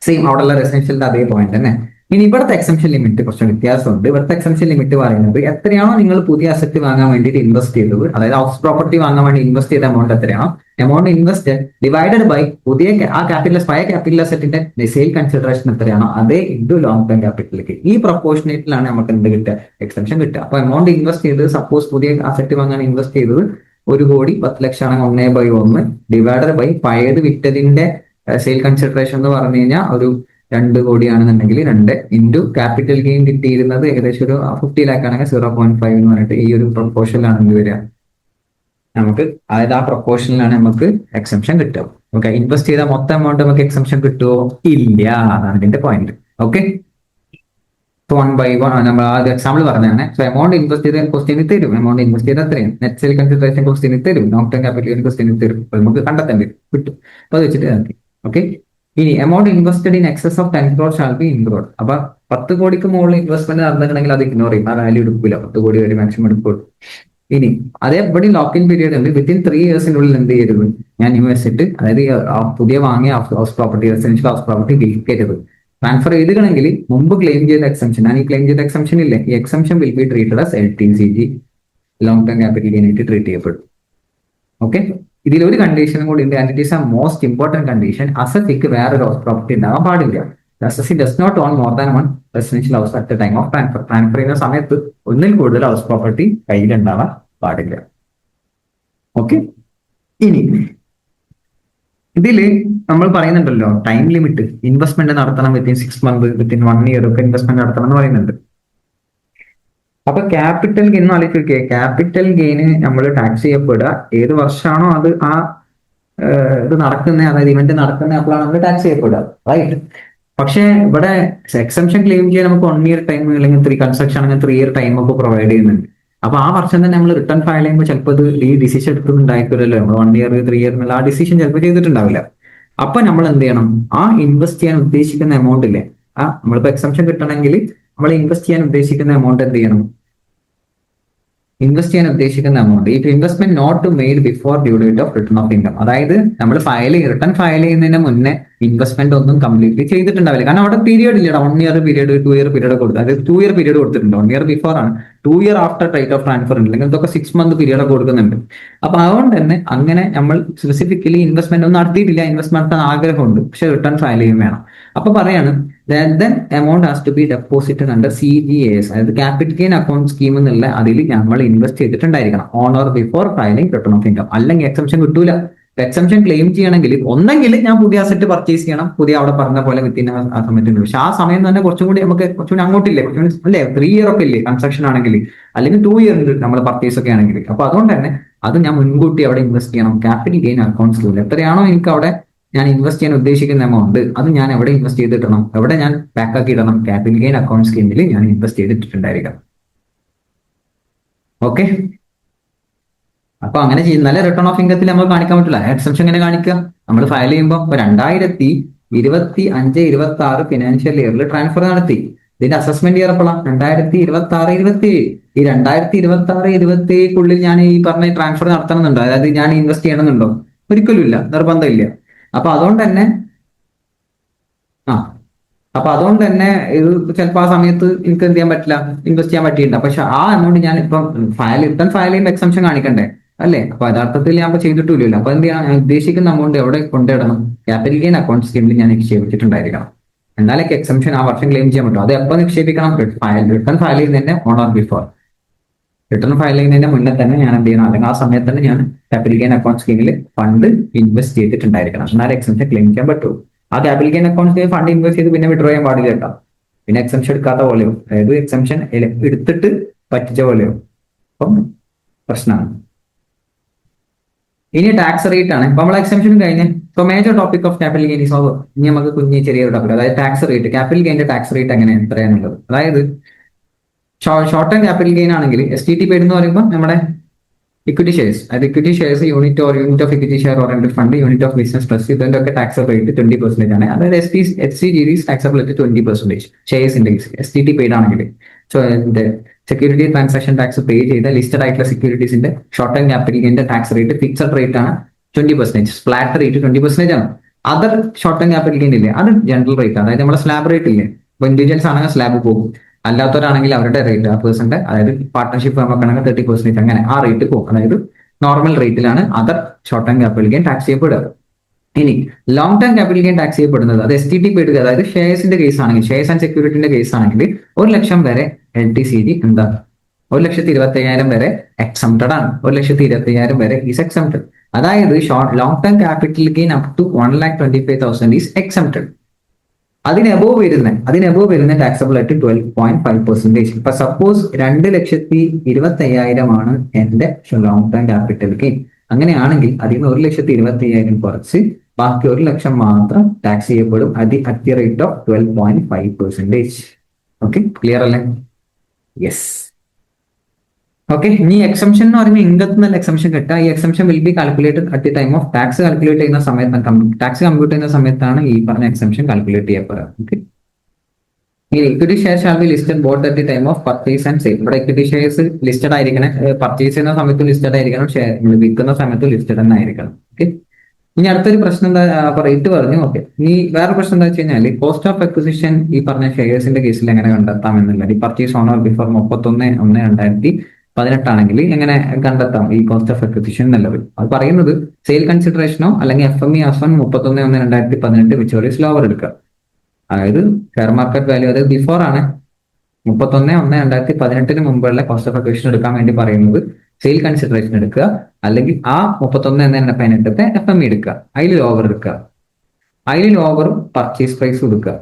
സെയിം അവിടെയുള്ള റെസിഡൻഷ്യലിന്റെ അതേ പോയിന്റ് തന്നെ. ഇനി ഇവിടുത്തെ എക്സംഷൻ ലിമിറ്റ് കുറച്ച് വ്യത്യാസമുണ്ട്. ഇവിടുത്തെ എക്സംഷൻ ലിമിറ്റ് പറയുന്നത് എത്രയാണോ നിങ്ങൾ പുതിയ അസറ്റ് വാങ്ങാൻ വേണ്ടിയിട്ട് ഇൻവെസ്റ്റ് ചെയ്തത്, അതായത് ഹൗസ് പ്രോപ്പർട്ടി വാങ്ങാൻ വേണ്ടി ഇൻവെസ്റ്റ് ചെയ്ത എമൗണ്ട് എത്രയാണോ, എമൗണ്ട് ഇൻവെസ്റ്റ് ഡിവൈഡഡ് ബൈ പുതിയ ആ പഴയ ക്യാപിറ്റൽ അസറ്റിന്റെ സെയിൽ കൺസിഡറേഷൻ എത്രയാണോ അതേ ഇൻറ്റു ലോങ് ടൈം ക്യാപിറ്റലിലേക്ക്. ഈ പ്രൊപ്പോർഷനേറ്റിലാണ് നമുക്ക് എന്ത് കിട്ടുക, എക്സംഷൻ കിട്ടുക. അപ്പൊ എമൗണ്ട് ഇൻവെസ്റ്റ് ചെയ്തത്, സപ്പോസ് പുതിയ അസറ്റ് വാങ്ങാൻ ഇൻവെസ്റ്റ് ചെയ്തത് 1,10,00,000 1/1 ഡിവൈഡഡ് ബൈ പഴയത് വിറ്റതിന്റെ സെയിൽ കൺസിഡറേഷൻ എന്ന് പറഞ്ഞു കഴിഞ്ഞാൽ ഒരു 2 കോടിയാണെന്നുണ്ടെങ്കിൽ 2 ഇൻറ്റു ക്യാപിറ്റൽ ഗെയിൻ കിട്ടിയിരുന്നത് ഏകദേശം ഒരു 50 ലാക്ക് ആണെങ്കിൽ 0.5 എന്ന് പറഞ്ഞിട്ട് ഈ ഒരു പ്രൊപ്പോർഷനിലാണ് എന്ത് വരിക നമുക്ക്, അതായത് ആ പ്രൊപ്പോർഷനിലാണ് നമുക്ക് എക്സംഷൻ കിട്ടുക. ഓക്കെ, ഇൻവെസ്റ്റ് ചെയ്ത മൊത്തം എമൗണ്ട് നമുക്ക് എക്സംഷൻ കിട്ടുമോ, ഇല്ല. അതാണ് ഇതിന്റെ പോയിന്റ്. ഓക്കെ, 1/1 നമ്മൾ ആ എക്സാമ്പിൾ പറഞ്ഞതാണ്. സോ എമൗണ്ട് ഇൻവെസ്റ്റ് ചെയ്ത ക്വസ്റ്റ്യൻ തരും, എമൗണ്ട് ഇൻവെസ്റ്റ് ചെയ്ത് എത്രയും, നെറ്റ് സെയിൽ കൺസിഡറേഷൻ ക്വസ്റ്റ്യൻ തരും, long time capital gain question തരും. അപ്പൊ നമുക്ക് കണ്ടെത്തേണ്ടി കിട്ടും. അപ്പൊ അത് വെച്ചിട്ട് നോക്കി. ഓക്കെ, ഇനി amount invested in excess of 10 crore shall be include. അപ്പൊ 10 കോടിക്ക് മുകളിൽ ഇൻവെസ്റ്റ്മെന്റ് നടന്നിട്ടുണ്ടെങ്കിൽ അത് ഇഗ്നോർ ചെയ്യും, ആ വാല്യൂ എടുക്കില്ല, 10 കോടി വരെ മാക്സിമം എടുക്കുള്ളൂ. ഇനി അതേപടി ലോക്ക് ഇൻ പീരീഡ് ഉണ്ട്, വിത്തിൻ 3 ഇയേഴ്സിനുള്ളിൽ എന്ത് ചെയ്യരുത്, ഞാൻ ന്യൂ അസറ്റ്, അതായത് പുതിയ വാങ്ങിയ house property, residential house property വിൽക്കരുത്. ട്രാൻസ്ഫർ ചെയ്തിട്ടുണ്ടെങ്കിൽ മുമ്പ് ക്ലെയിം ചെയ്ത എക്സംഷൻ, ഞാൻ ഈ ക്ലെയിം ചെയ്ത എക്സംഷൻ ഇല്ലേ, ഈ exemption will be treated as LTCG, long time capital gain ആയിട്ട് ട്രീറ്റ് ചെയ്യപ്പെടും. ഓക്കെ, ഇതിലൊരു കണ്ടീഷനും കൂടി ഉണ്ട്, and it is a most important condition. അസറ്റിക്ക് വേറൊരു ഹൗസ് പ്രോപ്പർട്ടി ഉണ്ടാകാൻ പാടില്ല. Asset does not own more than 1 residential house at the time of transfer. Transfer ചെയ്യുന്ന സമയത്ത് ഒന്നിൽ കൂടുതൽ ഹൗസ് പ്രോപ്പർട്ടി കയ്യിലുണ്ടാവാൻ പാടില്ല. ഓക്കെ, ഇനി ഇതില് നമ്മൾ പറയുന്നുണ്ടല്ലോ ടൈം ലിമിറ്റ്, ഇൻവെസ്റ്റ്മെന്റ് നടത്തണം വിത്തിൻ 6 months, വിത്തിൻ 1 ഇയർ ഒക്കെ ഇൻവെസ്റ്റ്മെന്റ് നടത്തണം എന്ന് പറയുന്നുണ്ട്. അപ്പൊ ക്യാപിറ്റൽ ഗെയിൻ ആലോചിക്കുക, ക്യാപിറ്റൽ ഗെയിന് നമ്മൾ ടാക്സ് ചെയ്യപ്പെടുക ഏത് വർഷമാണോ അത് ആ ഇത് നടക്കുന്നത്, അതായത് ഇവന്റ് നടക്കുന്നത് അപ്പോഴാണ് നമ്മൾ ടാക്സ് ചെയ്യപ്പെടുക, റൈറ്റ്. പക്ഷെ ഇവിടെ എക്സംഷൻ ക്ലെയിം ചെയ്യാൻ നമുക്ക് 1 ഇയർ ടൈം, അല്ലെങ്കിൽ 3 കൺസ്ട്രക്ഷൻ ആണെങ്കിൽ 3 ഇയർ ടൈം ഒക്കെ പ്രൊവൈഡ് ചെയ്യുന്നുണ്ട്. അപ്പൊ ആ വർഷം തന്നെ നമ്മൾ റിട്ടേൺ ഫയൽ ചെയ്യുമ്പോൾ ചിലപ്പോൾ ഇത് ഈ ഡിസിഷൻ എടുക്കുന്നുണ്ടായിരിക്കുമല്ലോ, നമ്മൾ 1 ഇയർ 3 ഇയർ എന്നുള്ള ആ ഡിസിഷൻ ചിലപ്പോൾ ചെയ്തിട്ടുണ്ടാവില്ല. അപ്പൊ നമ്മൾ എന്ത് ചെയ്യണം, ആ ഇൻവെസ്റ്റ് ചെയ്യാൻ ഉദ്ദേശിക്കുന്ന എമൗണ്ട് ഇല്ലേ, ആ നമ്മളിപ്പോ എക്സംഷൻ കിട്ടണമെങ്കിൽ നമ്മൾ ഇൻവെസ്റ്റ് ചെയ്യാൻ ഉദ്ദേശിക്കുന്ന എമൗണ്ട് എന്ത് ചെയ്യണം, ഇൻവെസ്റ്റ് ചെയ്യാൻ ഉദ്ദേശിക്കുന്ന എമൗണ്ട്, ഈ investment not made before due date of return of income. അതായത് നമ്മൾ റിട്ടേൺ ഫയൽ ചെയ്യുന്നതിന് മുന്നേ ഇൻവെസ്റ്റ്മെന്റ് ഒന്നും കംപ്ലീറ്റ്ലി ചെയ്തിട്ടുണ്ടാവില്ല. കാരണം അവിടെ പീരിയഡ് ഇല്ല, 1 ഇയർ പീരിയഡ് 2 ഇയർ പീരിയഡ് കൊടുത്തു, അതായത് 2 ഇയർ പീരിയഡ് കൊടുത്തിട്ടുണ്ട്. 1 ഇയർ ബിഫോർ ആണ്, 2 year after date of transfer ഉണ്ട്, അല്ലെങ്കിൽ ഇതൊക്കെ 6 month പീരിയഡ് ഒക്കെ കൊടുക്കുന്നുണ്ട്. അപ്പൊ അതുകൊണ്ട് തന്നെ അങ്ങനെ നമ്മൾ സ്പെസിഫിക്കലി ഇൻവെസ്റ്റ്മെന്റ് ഒന്നും നടത്തിയിട്ടില്ല, ഇൻവെസ്റ്റ്മെന്റ് നടത്താൻ ആഗ്രഹമുണ്ട്, പക്ഷെ റിട്ടേൺ ഫയൽ ചെയ്യും വേണം. അപ്പൊ പറയാണ് then amount has to be deposited under CGAS, അതായത് ക്യാപിറ്റൽ ഗെയിൻ അക്കൗണ്ട് സ്കീം എന്നുള്ള അതിൽ നമ്മൾ ഇൻവെസ്റ്റ് ചെയ്തിട്ടുണ്ടായിരിക്കണം on or before filing return of income, അല്ലെങ്കിൽ എക്സംഷൻ കിട്ടൂല. എക്സംഷൻ ക്ലെയിം ചെയ്യണമെങ്കിൽ ഒന്നെങ്കിൽ ഞാൻ പുതിയ അസറ്റ് പർച്ചേസ് ചെയ്യണം, പുതിയ അവിടെ പറഞ്ഞ പോലെ വിത്തിൻ ആ സമയത്തുണ്ട്. പക്ഷെ ആ സമയം തന്നെ കുറച്ചും കൂടി നമുക്ക് കുറച്ചുകൂടി അങ്ങോട്ടില്ലേ, അല്ലേ 3 ഇയർ ഒക്കെ ഇല്ലേ കൺസ്ട്രക്ഷൻ ആണെങ്കിൽ, അല്ലെങ്കിൽ 2 ഇയർ ഉണ്ട് നമ്മൾ പർച്ചേസ് ഒക്കെ ആണെങ്കിൽ. അപ്പൊ അതുകൊണ്ട് തന്നെ അത് ഞാൻ മുൻകൂട്ടി അവിടെ ഇൻവെസ്റ്റ് ചെയ്യണം. ക്യാപിറ്റൽ ഗെയിൻ അക്കൗണ്ട് സ്കീമിൽ എത്രയാണോ എനിക്ക് അവിടെ ഞാൻ ഇൻവെസ്റ്റ് ചെയ്യാൻ ഉദ്ദേശിക്കുന്ന എമൗണ്ട്, അത് ഞാൻ എവിടെ ഇൻവെസ്റ്റ് ചെയ്തിടണം, എവിടെ ഞാൻ ബാക്കാക്കി ഇടണം, ക്യാപിറ്റൽ ഗെയിൻ അക്കൗണ്ട് സ്കീമിൽ ഞാൻ ഇൻവെസ്റ്റ് ചെയ്തിട്ടുണ്ടായിരിക്കണം. ഓക്കെ, അപ്പൊ അങ്ങനെ ചെയ്യുന്നാലേ റിട്ടേൺ ഓഫ് ഇൻകത്തിൽ നമ്മൾ കാണിക്കാൻ പറ്റില്ല. എക്സംഷൻ എങ്ങനെ കാണിക്കുക? നമ്മൾ ഫയൽ ചെയ്യുമ്പോൾ 2025-26 ഫിനാൻഷ്യൽ ഇയറിൽ ട്രാൻസ്ഫർ നടത്തി. ഇതിന്റെ അസസ്മെന്റ് ഇയർ എപ്പോഴാണ്? 2026-27. ഈ 2026-27 ഞാൻ ഈ പറഞ്ഞ ട്രാൻസ്ഫർ നടത്തണമെന്നുണ്ടോ? അതായത് ഞാൻ ഇൻവെസ്റ്റ് ചെയ്യണമെന്നുണ്ടോ? ഒരിക്കലും ഇല്ല, നിർബന്ധമില്ല. അപ്പൊ അതുകൊണ്ട് തന്നെ ഇത് ചിലപ്പോൾ ആ സമയത്ത് എനിക്ക് എന്ത് ചെയ്യാൻ പറ്റില്ല, ഇൻവെസ്റ്റ് ചെയ്യാൻ പറ്റിയിട്ടുണ്ട്. പക്ഷെ ആ എമൗണ്ട് ഞാൻ ഇപ്പം റിട്ടേൺ ഫയൽ ചെയ്യുമ്പോൾ എക്സംഷൻ കാണിക്കണ്ടേ, അല്ലേ? അപ്പൊ യഥാർത്ഥത്തിൽ ഞാൻ ചെയ്തിട്ടില്ല. അപ്പൊ എന്ത് ചെയ്യാൻ, ഞാൻ ഉദ്ദേശിക്കുന്ന എമൗണ്ട് എവിടെ കൊണ്ടിടണം? ക്യാപിറ്റൽ ഗെയിൻ അക്കൗണ്ട് സ്കീമിൽ ഞാൻ നിക്ഷേപിച്ചിട്ടുണ്ടായിരിക്കണം. എന്നാലൊക്കെ എക്സംഷൻ ആ വർഷം ക്ലെയിം ചെയ്യാൻ പറ്റും. അത് എപ്പോൾ നിക്ഷേപിക്കണം? റിട്ടേൺ ഫയൽ ചെയ്യുന്നതിന്റെ on or before. Return file ചെയ്യുന്നതിന്റെ മുന്നേ തന്നെ ഞാൻ എന്ത് ചെയ്യണം, അല്ലെങ്കിൽ ആ സമയത്ത് തന്നെ ഞാൻ ക്യാപിറ്റൽ ഗെയിൻ അക്കൗണ്ട് സ്കീമിൽ ഫണ്ട് ഇൻവെസ്റ്റ് ചെയ്തിട്ടുണ്ടായിരിക്കണം. എന്നാലും എക്സംഷൻ ക്ലെയിം ചെയ്യാൻ പറ്റൂ. ആ capital gain account fund invest ചെയ്ത് പിന്നെ വിഡ്രോ ചെയ്യാൻ പാടില്ല കേട്ടോ. പിന്നെ എക്സംഷൻ എടുക്കാത്ത പോലെയോ, അതായത് എക്സംഷൻ എടുത്തിട്ട് പറ്റിച്ച പോലെയോ, അപ്പം പ്രശ്നമാണ്. ഇനി ടാക്സ് റേറ്റ് ആണ്. ഇപ്പൊ നമ്മൾ എക്സംഷൻ കഴിഞ്ഞ് ഇപ്പൊ major topic of capital gain is over. ഇനി നമുക്ക് ചെറിയൊരു ടോപ്പിക്, അതായത് ടാക്സ് റേറ്റ്. ക്യാപിറ്റൽ ഗെയിന്റെ ടാക്സ് റേറ്റ് എങ്ങനെയാണ്, എത്രയാണുള്ളത്? അതായത് ഷോർട്ട് ടേം ക്യാപിറ്റൽ ഗെയിൻ ആണെങ്കിൽ STT പെയ്ഡ് എന്ന് പറയുമ്പോൾ നമ്മുടെ ഇക്വിറ്റി ഷെയർസ്, അതായത് equity shares unit of equity share oriented fund, unit of business trust, ഇതിന്റെ ഒക്കെ ടാക്സ് റേറ്റ് 20% ആണ്. അതായത് SCGDs ടാക്സബിൾ അറ്റ് 20% ഷെയർസിന്റെ കേസ് STT പെയ്ഡ് ആണെങ്കിൽ. സോ സെക്യൂരിറ്റി ട്രാൻസാക്ഷൻ ടാക്സ് പേ ചെയ്ത ലിസ്റ്റഡ് ആയിട്ടുള്ള സെക്യൂരിറ്റീസിന്റെ ഷോർട്ട് ടേം ക്യാപിറ്റൽ ഗെയിന്റെ ടാക്സ് റേറ്റ് ഫിക്സഡ് റേറ്റ് ആണ് 20%, ഫ്ലാറ്റ് റേറ്റ് 20% ആണ്. Other short term capital gain ഇല്ലേ, അത് ജനറൽ റേറ്റ്, അതായത് നമ്മുടെ സ്ലാബ് റേറ്റ് ഇല്ലേ. ഇപ്പൊ ഇൻഡിവിജ്വൽസ് ആണെങ്കിൽ സ്ലാബ് പോകും, അല്ലാത്തവരാണെങ്കിൽ അവരുടെ റേറ്റ് ആ പേഴ്സന്റെ, അതായത് പാർട്ട്ണർഷിപ്പ് നമുക്കാണെങ്കിൽ 30%, അങ്ങനെ ആ റേറ്റ് പോകും. അതായത് നോർമൽ റേറ്റിലാണ് other short term capital gain tax ചെയ്യപ്പെടുക. ഇനി long term capital gain tax ചെയ്യപ്പെടുന്നത് അത് STT പെയ്ഡ്, അതായത് ഷെയർസിന്റെ കേസ് ആണെങ്കിൽ, ഷെയർസ് ആൻഡ് സെക്യൂരിറ്റിന്റെ കേസ് ആണെങ്കിൽ 1 ലക്ഷം വരെ LTCG എന്താ 1,25,000 വരെ എക്സംപ്റ്റഡ് ആണ്. 1,25,000 വരെ ഈസ് എക്സംപ്റ്റഡ്. അതായത് long term capital gain up to 1,25,000 is exempted. അതിന് എബോവ് വരുന്ന ടാക്സബിൾ ആയിട്ട് 12.5%. ഇപ്പൊ സപ്പോസ് 2,25,000 ആണ് എന്റെ ലോങ് ടേം ക്യാപിറ്റൽ ഗെയിൻ. അങ്ങനെയാണെങ്കിൽ അതിൽ നിന്ന് 1,25,000 കുറച്ച് ബാക്കി 1 ലക്ഷം മാത്രം ടാക്സ് ചെയ്യപ്പെടും at the rate of 12.5%. Okay, clear അല്ലേ? യെസ്. ഓക്കെ, ഇനി എക്സംഷൻ എന്ന് പറയുമ്പോൾ ഇൻകത്ത് നിന്നുള്ള എക്സംഷൻ കിട്ടുക. ഈ exemption will be calculated at the time of tax calculate ചെയ്യുന്ന സമയത്താണ്, ടാക്സ് കമ്പ്യൂട്ട് ചെയ്യുന്ന സമയത്താണ് ഈ പറഞ്ഞ എക്സംഷൻ കാൽക്കുലേറ്റ് ചെയ്യപ്പെടുക. ഓക്കെ, ഈ equity share shall be listed both at the time of purchase and sale. ഇവിടെ ഇക്വിറ്റി ഷെയർസ് ലിസ്റ്റഡ് ആയിരിക്കണം, purchase ചെയ്യുന്ന സമയത്ത് ലിസ്റ്റഡ് ആയിരിക്കണം, ഷെയർ വിൽക്കുന്ന സമയത്ത് ലിസ്റ്റഡ് തന്നെ ആയിരിക്കണം. ഓക്കെ, ഇനി അടുത്തൊരു പ്രശ്നം എന്താ, റേറ്റ് പറഞ്ഞു. ഓക്കെ, ഇനി വേറെ പ്രശ്നം എന്താ വെച്ച് കഴിഞ്ഞാൽ കോസ്റ്റ് ഓഫ് അക്വിസിഷൻ ഈ പറഞ്ഞ ഷെയർസിന്റെ കേസിൽ എങ്ങനെ കണ്ടെത്താം എന്നുള്ളത്. ഈ പർച്ചേസ് ഓൺ ഓർ ബിഫോർ 31/1/2018 ആണെങ്കിൽ എങ്ങനെ കണ്ടെത്താം ഈ കോസ്റ്റ് ഓഫ് അക്വിസിഷൻ എന്നുള്ളത്? അത് പറയുന്നത് സെയിൽ കൺസിഡറേഷനോ അല്ലെങ്കിൽ FME as on 31/1/2018 which is lower എടുക്കുക. അതായത് ഫെയർ മാർക്കറ്റ് വാല്യൂ, അതായത് ബിഫോർ ആണ്, 31/1/2018 മുമ്പുള്ള കോസ്റ്റ് ഓഫ് അക്വിസിഷൻ എടുക്കാൻ വേണ്ടി പറയുന്നത് സെയിൽ കൺസിഡറേഷൻ എടുക്കുക, അല്ലെങ്കിൽ ആ 31/1/2018 FME എടുക്കുക, അതിൽ ലോവർ എടുക്കുക. അതിൽ ലോവറും പർച്ചേസ് പ്രൈസ് എടുക്കുക,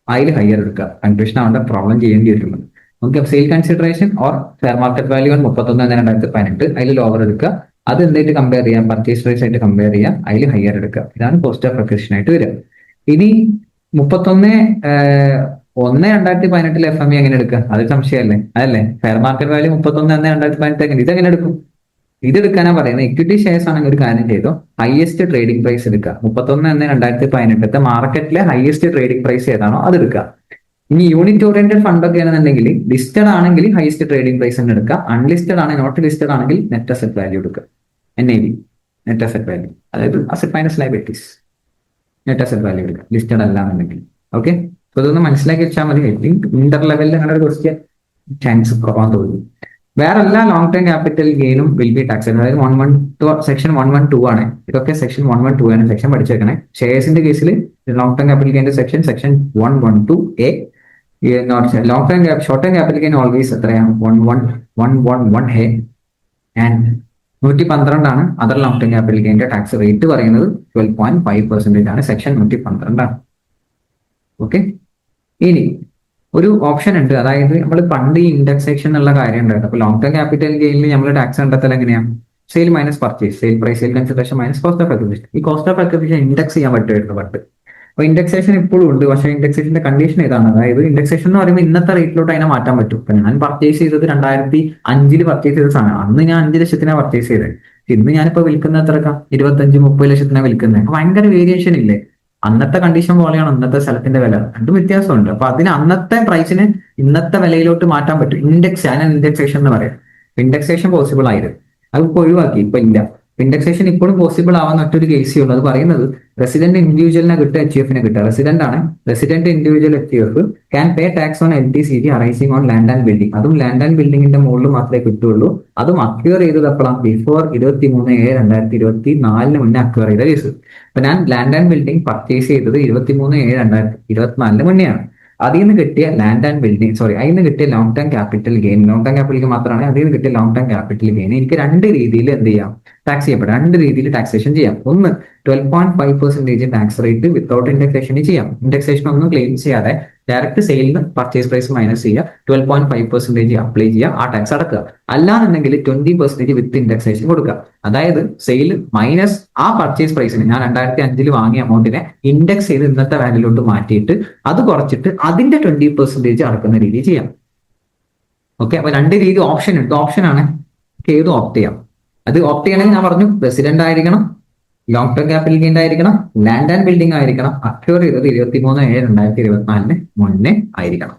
അതിൽ ഹയർ എടുക്കുക. കൺഫ്യൂഷൻ ആവേണ്ട, പ്രോബ്ലം ചെയ്യേണ്ടി വരുന്നത്. Okay, sale consideration or fair market value 31/1/2018, അതിൽ ലോവർ എടുക്കുക, അത് എന്തായിട്ട് കമ്പയർ ചെയ്യാം, പർച്ചേസ് പ്രൈസ് ആയിട്ട് കമ്പയർ ചെയ്യാം, അതിൽ ഹയർ എടുക്കുക. ഇതാണ് കോസ്റ്റ് ഓഫ് അക്വിസിഷൻ ആയിട്ട് വരിക. ഇനി 31/1/2018 FME എങ്ങനെ എടുക്കുക? അത് സംശയമല്ലേ, അതല്ലേ? ഫെയർ മാർക്കറ്റ് വാല്യൂ 31/1/2018 ഇതെങ്ങനെ എടുക്കും? ഇതെടുക്കാനാ പറയുന്നത്. ഇക്വിറ്റി ഷെയർസ് ആണെങ്കിൽ ഒരു കാര്യം ചെയ്തോ, ഹയസ്റ്റ് ട്രേഡിംഗ് പ്രൈസ് എടുക്കുക. 31/1/2018 മാർക്കറ്റിലെ ഹയസ്റ്റ് ട്രേഡിംഗ് പ്രൈസ് ഏതാണോ അത് എടുക്കുക. ഇനി യൂണിറ്റ് ഓറിയന്റഡ് ഫണ്ട് ഒക്കെ ആണെന്നുണ്ടെങ്കിൽ ലിസ്റ്റഡ് ആണെങ്കിൽ ഹയസ്റ്റ് ട്രേഡിംഗ് പ്രൈസ് തന്നെ എടുക്കുക. അൺലിസ്റ്റഡ് ആണ്, നോട്ട് ലിസ്റ്റഡ് ആണെങ്കിൽ നെറ്റ് അസെറ്റ് വാല്യൂ എടുക്കുക. NAV, നെറ്റ് അസെറ്റ് വാല്യൂ, അതായത് asset minus liabilities, net asset value എടുക്കുക, ലിസ്റ്റഡ് അല്ല എന്നുണ്ടെങ്കിൽ. ഓക്കെ, അപ്പൊ ഇതൊന്ന് മനസ്സിലാക്കി വെച്ചാൽ മതി. ഐ തിങ്ക് ഇന്റർ ലെവലിൽ അങ്ങനെ ഒരു ക്വസ്റ്റ്യൻ ചാൻസ് കുറവാന്ന് തോന്നുന്നു. വേറെ എല്ലാ ലോങ് ടേം ക്യാപിറ്റൽ ഗെയിനും വിൽ ബി ടാക്സ്. അതായത് സെക്ഷൻ 112 ആണ്. ഇതൊക്കെ സെക്ഷൻ 112 ആണ്. സെക്ഷൻ പഠിച്ചു വെക്കണേ. ഷെയർസിന്റെ കേസിൽ ലോങ് ടേം ക്യാപിറ്റൽ ഗെയിന്റെ section 112A. Long term short term capital gain always എത്രയാണ് 111A. And 112 other long term capital ഗെയിന്റെ ടാക്സ് റേറ്റ് പറയുന്നത് 12.5% ആണ്. സെക്ഷൻ 112. ഓക്കെ, ഇനി ഒരു ഓപ്ഷൻ ഉണ്ട്. അതായത് നമ്മൾ പണ്ട് ഈ ഇൻഡെക്സേഷൻ എന്നുള്ള കാര്യം ഉണ്ടായിരുന്നു. അപ്പൊ ലോങ് ടേം ക്യാപിറ്റൽ ഗെയിനിൽ നമ്മൾ ടാക്സ് കണ്ടെത്തൽ എങ്ങനെയാണ്? Sale minus purchase, sale price, sale consideration minus cost of acquisition. ഈ കോസ്റ്റ് ഓഫ് അക്വിസിഷൻ ഇൻഡെക്സ് ചെയ്യാൻ പറ്റുമായിരുന്നു പണ്ട്. അപ്പൊ ഇൻഡെക്സേഷൻ ഇപ്പോഴും ഉണ്ട്. പക്ഷേ ഇൻഡെക്സേഷന്റെ കണ്ടീഷൻ ഇതാണ്. അതായത് ഇൻഡെക്സേഷൻ എന്ന് പറയുമ്പോൾ ഇന്നത്തെ റേറ്റിലോട്ട് അതിനെ മാറ്റാൻ പറ്റും. ഇപ്പൊ ഞാൻ പർച്ചേസ് ചെയ്തത് 2005 പർച്ചേസ് ചെയ്ത സാധനം. അന്ന് ഞാൻ 5 ലക്ഷത്തിനാണ് പർച്ചേസ് ചെയ്തത്. ഇന്ന് ഞാനിപ്പോ വിൽക്കുന്ന എത്രക്കാം? 25-30 ലക്ഷത്തിനാണ് വിൽക്കുന്നത്. അപ്പൊ ഭയങ്കര വേരിയേഷൻ ഇല്ലേ? അന്നത്തെ കണ്ടീഷൻ പോലെയാണ് അന്നത്തെ സ്ഥലത്തിന്റെ വില. രണ്ടും വ്യത്യാസമുണ്ട്. അപ്പൊ അതിന് അന്നത്തെ പ്രൈസിന് ഇന്നത്തെ വിലയിലോട്ട് മാറ്റാൻ പറ്റും. ഇൻഡെക്സ്, അതിനാണ് ഇൻഡെക്സേഷൻ എന്ന് പറയാം. ഇൻഡെക്സേഷൻ പോസിബിൾ ആയിരുന്നു. അത് ഇപ്പൊ ഒഴിവാക്കി, ഇപ്പൊ ഇല്ല. ഇൻഡെക്സേഷൻ ഇപ്പോഴും പോസിബിൾ ആവാൻ ഒറ്റൊരു കേസേ ഉള്ളൂ. അത് പറയുന്നത് റെസിഡന്റ് ഇൻഡിവിജ്വലിനെ കിട്ടുക, HUF-നെ കിട്ടുക. റെസിഡന്റ് ആണ്, resident individual HUF can pay tax on LTCT arising on land and building. അതും ലാൻഡ് ആൻഡ് ബിൽഡിംഗിന്റെ മുകളിൽ മാത്രമേ കിട്ടുള്ളൂ. അതും അക്വയർ ചെയ്തത് എപ്പോഴാണ്? ബിഫോർ 23/7/2024 മുന്നേ അക്വയർ ചെയ്ത കേസ്. അപ്പൊ ഞാൻ ലാൻഡ് ആൻഡ് ബിൽഡിംഗ് പർച്ചേസ് ചെയ്തത് 23/7/2024 മുന്നെയാണ്. അതിൽ നിന്ന് കിട്ടിയ ലാൻഡ് ആൻഡ് ബിൽഡിംഗ് അതിൽ നിന്ന് കിട്ടിയ long term capital gain, long term capital gain മാത്രമാണ്. അതിൽ നിന്ന് കിട്ടിയ ലോങ് ടേം ക്യാപിറ്റൽ ഗെയിൻ എനിക്ക് രണ്ട് രീതിയിൽ എന്ത് ചെയ്യാം? ടാക്സ് ചെയ്യപ്പെടാം. രണ്ട് രീതിയിൽ ടാക്സേഷൻ ചെയ്യാം. ഒന്ന് 12.5% ടാക്സ് റേറ്റ് വിത്തൗട്ട് ഇൻഡെക്സേഷൻ ചെയ്യാം. ഇൻഡെക്സേഷൻ ഒന്നും ക്ലെയിം ചെയ്യാതെ ഡയറക്റ്റ് സെയിലിന് പർച്ചേസ് പ്രൈസ് മൈനസ് ചെയ്യുക, 12.5% അപ്ലൈ ചെയ്യുക, ആ ടാക്സ് അടക്കുക. അല്ലാന്നുണ്ടെങ്കിൽ 20% വിത്ത് ഇൻഡെക്സേഷൻ കൊടുക്കുക. അതായത് സെയിൽ മൈനസ് ആ പർച്ചേസ് പ്രൈസിന്, ഞാൻ 2005 വാങ്ങിയ അമൗണ്ടിനെ ഇൻഡെക്സ് ചെയ്ത് ഇന്നത്തെ വാല്യൂലോട്ട് മാറ്റിയിട്ട് അത് കുറച്ചിട്ട് അതിന്റെ 20% അടക്കുന്ന രീതി ചെയ്യാം. ഓക്കെ, അപ്പൊ രണ്ട് രീതി ഓപ്ഷൻ ഉണ്ട്. ഓപ്ഷനാണ് ഏത് ഓപ്റ്റ് ചെയ്യാം. അത് ഓപ്റ്റ് ചെയ്യണമെങ്കിൽ ഞാൻ പറഞ്ഞു, റെസിഡന്റ് ആയിരിക്കണം, ലോങ് ടേം ക്യാപിറ്റൽ ഗെയിൻ ആയിരിക്കണം, ലാൻഡ് ആൻഡ് ബിൽഡിംഗ് ആയിരിക്കണം, അക്വയർ ചെയ്തത് 23/7/2024 മുന്നേ ആയിരിക്കണം.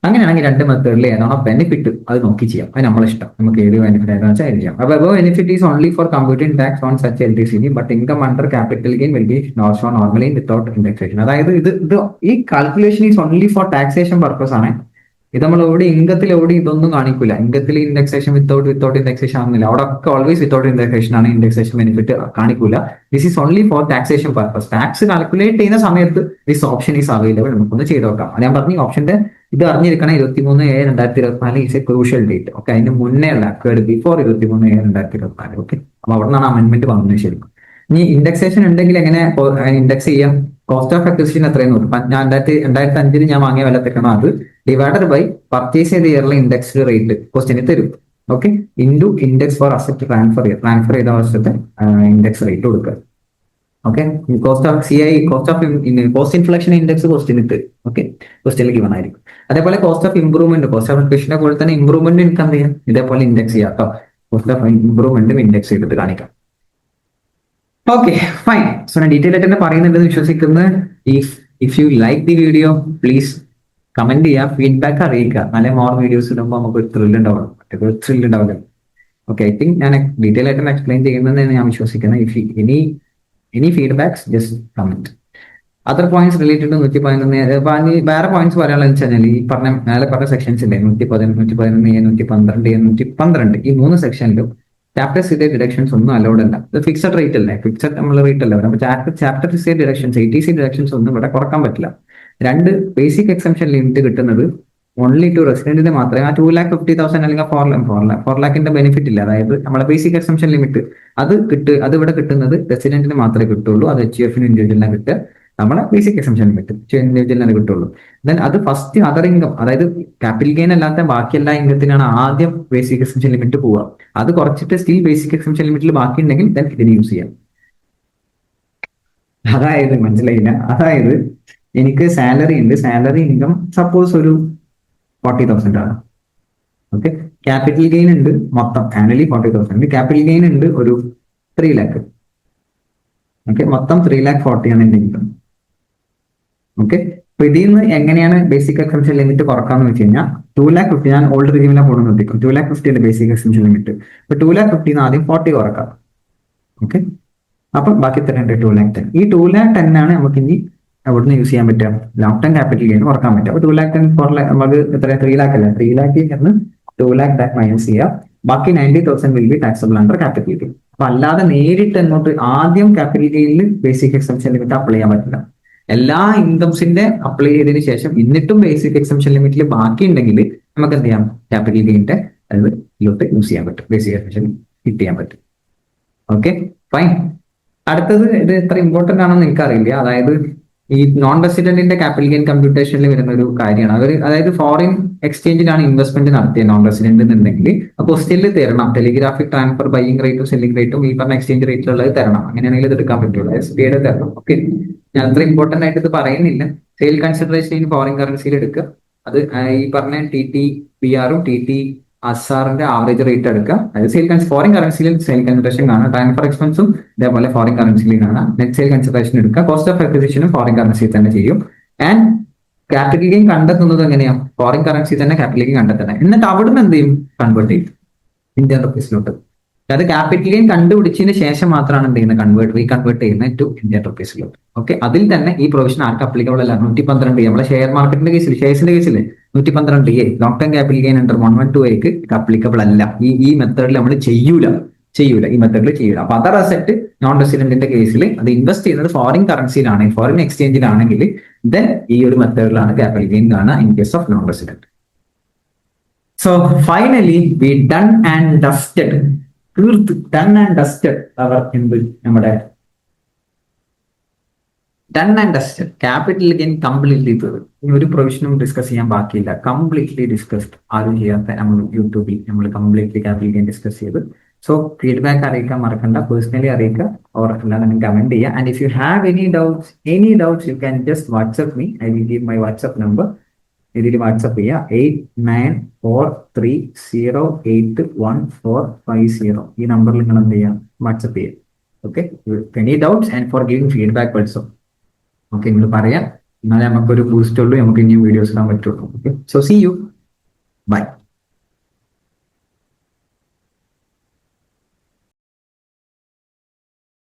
അങ്ങനെയാണെങ്കിൽ രണ്ട് മെത്തേഡിൽ ഏതാണോ ബെനിഫിറ്റ് അത് നോക്കി ചെയ്യാം. അത് നമ്മളിഷ്ടം, നമുക്ക് ഏത് ബെനിഫിറ്റ് ആയിരുന്നു വെച്ചാൽ ചെയ്യാം. അപ്പോൾ benefit is only for computing tax on such LTCT but income under capital gain will be shown normally without indexation. അതായത് ഇത് ഈ calculation is only for taxation purpose ആണ്. ഇത് നമ്മൾ എവിടെ ഇൻകത്തിൽ എവിടെ ഇതൊന്നും കാണിക്കില്ല. ഇൻകത്തിൽ ഇൻഡെക്സേഷൻ വിത്തൗട്ട് ഇൻഡെക്സേഷൻ ആവുന്നില്ല. അവിടെ ഒക്കെ ഓൾവേസ് വിത്തൗട്ട് ഇൻഡെക്സേഷൻ ആണ്. ഇൻഡെക്സേഷൻ ബെനിഫിറ്റ് കാണിക്കില്ല. This is only for taxation purpose. Tax calculate ചെയ്യുന്ന സമയത്ത് ദിസ് ഓപ്ഷൻ ഈസ് അവൈലബിൾ. നമുക്കൊന്ന് ചെയ്ത് നോക്കാം. ഞാൻ പറഞ്ഞു ഓപ്ഷന്റെ ഇത് അറിഞ്ഞിരിക്കണം. 23/7/2024 is A crucial date. Okay, അതിന് മുന്നേ ഉള്ള അക്വേർഡ് ബിഫോർ 23/7/2024. ഓക്കെ, അപ്പൊ അവിടെ നിന്നാണ് അമെന്റ്മെന്റ് വന്നത്. ശരിക്കും ഇനി ഇൻഡെക്സേഷൻ ഉണ്ടെങ്കിൽ എങ്ങനെ ഇൻഡെക്സ് ചെയ്യാം? കോസ്റ്റ് ഓഫ് അക്വിസിഷൻ എത്രയും നോക്കും. ഞാൻ 2005 ഞാൻ വാങ്ങിയ വില തെക്കണം, അത് ഡിവൈഡഡ് ബൈ പർച്ചേസ് ചെയ്ത ഇയറിലെ ഇൻഡെക്സ്ഡ് റേറ്റ് ക്വസ്റ്റിന് തരും. Okay, into index for asset transfer ചെയ്ത വർഷത്തെ ഇൻഡെക്സ് റേറ്റ് കൊടുക്കുക. Okay, cost of inflation index ക്വസ്റ്റിന് തരും. ഓക്കെ, ക്വസ്റ്റിനിൽ ഗിവൺ ആയിരിക്കും. അതേപോലെ cost of improvement, cost of അക്വിസിഷനെ പോലെ തന്നെ ഇംപ്രൂവ്മെന്റ് എനിക്ക് എന്ത് ചെയ്യാം? ഇതേപോലെ ഇൻഡെക്സ് ചെയ്യാം കേട്ടോ. കോസ്റ്റ് ഓഫ് ഇംപ്രൂവ്മെന്റും ഇൻഡെക്സ് ചെയ്തിട്ട് കാണിക്കാം. Okay, fine. സോ ഞാൻ ഡീറ്റെയിൽ ആയിട്ട് തന്നെ പറയുന്നുണ്ടെന്ന് വിശ്വസിക്കുന്നത്. If you like the video please comment ചെയ്യുക, ഫീഡ്ബാക്ക് അറിയിക്കുക. നല്ല മോർ വീഡിയോസ് ഇടുമ്പോൾ നമുക്ക് ഒരു ത്രില്ല് ഉണ്ടാവണം. ത്രില്ല് ഉണ്ടാവില്ല. ഓക്കെ, ഐ തിങ്ക് ഞാൻ ഡീറ്റെയിൽ ആയിട്ട് എക്സ്പ്ലെയിൻ ചെയ്യുന്നതെന്ന് ഞാൻ വിശ്വസിക്കുന്നത്. If any feedbacks just comment. Other points related 111 വേറെ പോയിന്റ്സ് പറയാനുള്ളത് വെച്ച് കഴിഞ്ഞാൽ ഈ മേലെ പറഞ്ഞ സെക്ഷൻസ് ഇല്ലേ, 111, 111A, 112A, 112 ഈ 3 സെക്ഷനിലും ചാപ്റ്റർ സിയുടെ ഡിഡക്ഷൻസ് ഒന്നും അലൗഡ് അല്ല. ഇത് ഫിക്സഡ് റേറ്റ് അല്ലേ, ഫിക്സഡ് നമ്മൾ റേറ്റ് അല്ല. അപ്പൊ ചാപ്റ്റർ സിയുടെ ഡിഡക്ഷൻസ്, ATC ഡിഡക്ഷൻസ് ഒന്നും ഇവിടെ കുറക്കാൻ പറ്റില്ല. 2 ബേസിക് എക്സംഷൻ ലിമിറ്റ് കിട്ടുന്നത് ഓൺലി ടു റെസിഡന്റിന് മാത്രമേ. ആ 2,50,000 അല്ലെങ്കിൽ 4 ലാഖിന്റെ ബെനിഫിറ്റ് ഇല്ല. അതായത് നമ്മളെ ബേസിക് എക്സംഷൻ ലിമിറ്റ് അത് ഇവിടെ കിട്ടുന്നത് റെസിഡന്റിന് മാത്രമേ കിട്ടുള്ളൂ. അത് HUF-ന് ഇൻഡിവിജ്വലിനെ കിട്ടുക. നമ്മളെ ബേസിക് എക്സംഷൻ ലിമിറ്റ് ഇൻഡിവിജ്വലിനെ കിട്ടുള്ളൂ. ദെൻ അത് ഫസ്റ്റ് അതർ ഇൻകം, അതായത് ക്യാപിറ്റൽ ഗെയിൻ അല്ലാത്ത ബാക്കി എല്ലാ ഇൻകത്തിനാണ് ആദ്യം ബേസിക് എക്സംഷൻ ലിമിറ്റ് പോവുക. അത് കുറച്ചിട്ട് സ്റ്റിൽ ബേസിക് എക്സംഷൻ ലിമിറ്റിൽ ബാക്കി ഉണ്ടെങ്കിൽ ദെൻ ഇതിന് യൂസ് ചെയ്യാം. അതായത് മനസ്സിലായില്ല. അതായത് എനിക്ക് സാലറി ഉണ്ട്, സാലറി ഇൻകം സപ്പോസ് ഒരു 40,000 ആണ്. ഓക്കെ, ക്യാപിറ്റൽ ഗെയിൻ ഉണ്ട് മൊത്തം ആനുവലി 40,000. ക്യാപിറ്റൽ ഗെയിൻ ഉണ്ട് ഒരു 3 ലാഖ്. ഓക്കെ, മൊത്തം 3,40,000 ആണ് എന്റെ ഇൻകം. ഓക്കെ, അപ്പൊ ഇതിൽ നിന്ന് എങ്ങനെയാണ് ബേസിക് എക്സംഷൻ ലിമിറ്റ് കുറക്കാന്ന് വെച്ച് കഴിഞ്ഞാൽ 2,50,000 ഞാൻ ഓൾഡ് റിജീമിലെ പോകണം നിർത്തിക്കും. 2,50,000 ബേസിക് എക്സംഷൻ ലിമിറ്റ്. ഇപ്പൊ 2,50,000 ആദ്യം 40 കുറക്കാം. ഓക്കെ, അപ്പൊ ബാക്കി തരേണ്ട 2,10,000. ഈ 2,10,000 ആണ് നമുക്ക് ഇനി അവിടുന്ന് യൂസ് ചെയ്യാൻ പറ്റുക. ലോങ് ടേം ക്യാപിറ്റൽ ഗെയിൻ കുറക്കാൻ പറ്റും. അപ്പൊ 2,10,000 നമുക്ക് എത്ര 3 ലാഖ് അല്ല, 3 ലാഖിൽ നിന്ന് 2 ലാഖ് മൈനസ് ചെയ്യുക. ബാക്കി 90,000 will be taxable under capital gain. അപ്പൊ അല്ലാതെ നേരിട്ട് അങ്ങോട്ട് ആദ്യം ക്യാപിറ്റൽ ഗെയിനിൽ ബേസിക് എക്സംഷൻ ലിമിറ്റ് അപ്ലൈ ചെയ്യാൻ പറ്റില്ല. എല്ലാ ഇൻകംസിന്റെ അപ്ലൈ ചെയ്തതിനു ശേഷം എന്നിട്ടും ബേസിക് എക്സംഷൻ ലിമിറ്റിൽ ബാക്കി ഉണ്ടെങ്കിൽ നമുക്ക് എന്ത് ചെയ്യാം? ക്യാപിറ്റൽ ഗെയിന്റെ അതിലോട്ട് യൂസ് ചെയ്യാൻ പറ്റും ബേസിക് എക്സംഷൻ. ഹിറ്റ് ചെയ്യാൻ പറ്റും. Okay fine. അടുത്തത് ഇത് എത്ര ഇമ്പോർട്ടന്റ് ആണെന്ന് എനിക്കറിയില്ല. അതായത് ഈ നോൺ റെസിഡന്റിന്റെ ക്യാപിറ്റൽ ഗെയിൻ കമ്പ്യൂട്ടേഷനിൽ വരുന്ന ഒരു കാര്യമാണ്. അതായത് ഫോറിൻ എക്സ്ചേഞ്ചിലാണ് ഇൻവെസ്റ്റ്മെന്റ് നടത്തിയ നോൺ റെസിഡന്റ് എന്നുണ്ടെങ്കിൽ ക്വസ്റ്റ്യനിൽ തരണം ടെലിഗ്രാഫിക് ട്രാൻസ്ഫർ ബൈയിങ് റേറ്റും സെല്ലിംഗ് റേറ്റും ഈ പറഞ്ഞ എക്സ്ചേഞ്ച് റേറ്റിലുള്ളത് തരണം. അങ്ങനെയാണെങ്കിൽ ഇത് എടുക്കാൻ പറ്റുള്ളൂ. SBI തരണം. ഓക്കെ, ഞാൻ അത്ര ഇമ്പോർട്ടന്റ് ആയിട്ട് ഇത് പറയുന്നില്ല. സെയിൽ കൺസിഡറേഷൻ ഇൻ ഫോറിൻ കറൻസിയിൽ എടുക്കുക. അത് ഈ പറഞ്ഞ TTBR ഉം TTSR ആവറേജ് റേറ്റ് എടുക്കുക. അതായത് ഫോറിൻ കറൻസിയിൽ സെയിൽ കൺസിഡറേഷൻ കാണാം, ട്രാൻസ്ഫർ എക്സ്പെൻസും ഇതേപോലെ ഫോറിൻ കറൻസിയിൽ കാണാം. നെറ്റ് സെയിൽ കൺസിഡറേഷൻ എടുക്കുക. കോസ്റ്റ് ഓഫ് അക്വിസിഷനും ഫോറിൻ കറൻസിയിൽ തന്നെ ചെയ്യും. ആൻഡ് ക്യാപിറ്റൽ ഗെയിൻ കണ്ടെത്തുന്നത് എങ്ങനെയാണ്? ഫോറിൻ കറൻസി തന്നെ ക്യാപിറ്റൽ ഗെയിൻ കണ്ടെത്തണം. എന്നിട്ട് അവിടുന്ന് എന്ത് ചെയ്യും? കൺവേർട്ട് ചെയ്യും ഇന്ത്യൻ റുപ്പീസിലോട്ട്. അത് ക്യാപിറ്റൽ ഗെയിൻ കണ്ടുപിടിച്ചതിന് ശേഷം മാത്രമാണ് എന്ത് ചെയ്യുന്നത്? റീകൺവേർട്ട് ചെയ്യുന്നത് ടു ഇന്ത്യൻ റുപ്പീസിലോട്ട്. ഓക്കെ, അതിൽ തന്നെ ഈ പ്രൊവിഷൻ ആർക്ക് അപ്ലിക്കബിൾ അല്ല? 112A നമ്മളെ ഷെയർ മാർക്കറ്റിന്റെ കേസിൽ, ഷെയർസിന്റെ കേസിൽ 112A long time capital gain under 112A applicable അല്ല. ഈ മെത്തേഡിൽ നമ്മൾ ചെയ്യൂല, ഈ മെത്തേഡിൽ ചെയ്യൂല. അപ്പൊ അതർ അസെറ്റ് നോൺ റെസിഡന്റിന്റെ കേസിൽ അത് ഇൻവെസ്റ്റ് ചെയ്യുന്നത് ഫോറിൻ കറൻസിയിലാണെങ്കിൽ, ഫോറിൻ എക്സ്ചേഞ്ചിലാണെങ്കിൽ ദെൻ ഈ ഒരു മെത്തേഡിലാണ് ക്യാപിറ്റൽ ഗെയിൻ കാണുക in case of non resident. So finally we done and dusted. തീർത്ത് ഡൺ ആൻഡ് ഡസ്റ്റഡ് അവർ എന്ത് നമ്മുടെ done and dusted capital gain completely തീർന്നു. ഇനി ഒരു പ്രൊവിഷനും ഡിസ്കസ് ചെയ്യാൻ ബാക്കിയില്ല. Completely discussed. ആരും ചെയ്യാത്ത നമ്മൾ യൂട്യൂബിൽ നമ്മൾ കംപ്ലീറ്റ്ലി ക്യാപിറ്റൽ ഗെയിൻ ഡിസ്കസ് ചെയ്ത്. സോ ഫീഡ്ബാക്ക് അറിയിക്കാൻ മറക്കണ്ട, പേഴ്സണലി അറിയിക്കുക ഓർ അല്ലാതെ നിങ്ങൾക്ക് കമന്റ് ചെയ്യുക. And if you have any doubts you can just WhatsApp me. I will give my WhatsApp number. ഇതിൽ വാട്സ്ആപ്പ് ചെയ്യുക 8943081450. ഈ നമ്പറിൽ നിങ്ങൾ എന്ത് ചെയ്യുക? വാട്സ്ആപ്പ് ചെയ്യുക. Okay, any doubts and for giving feedback also. Okay, നിങ്ങൾ പറയാം. എന്നാലേ നമുക്കൊരു ബൂസ്റ്റ് ഉള്ളൂ, നമുക്ക് ഇനിയും വീഡിയോസ് ഇടാൻ പറ്റുള്ളൂ. Okay, so see you, by.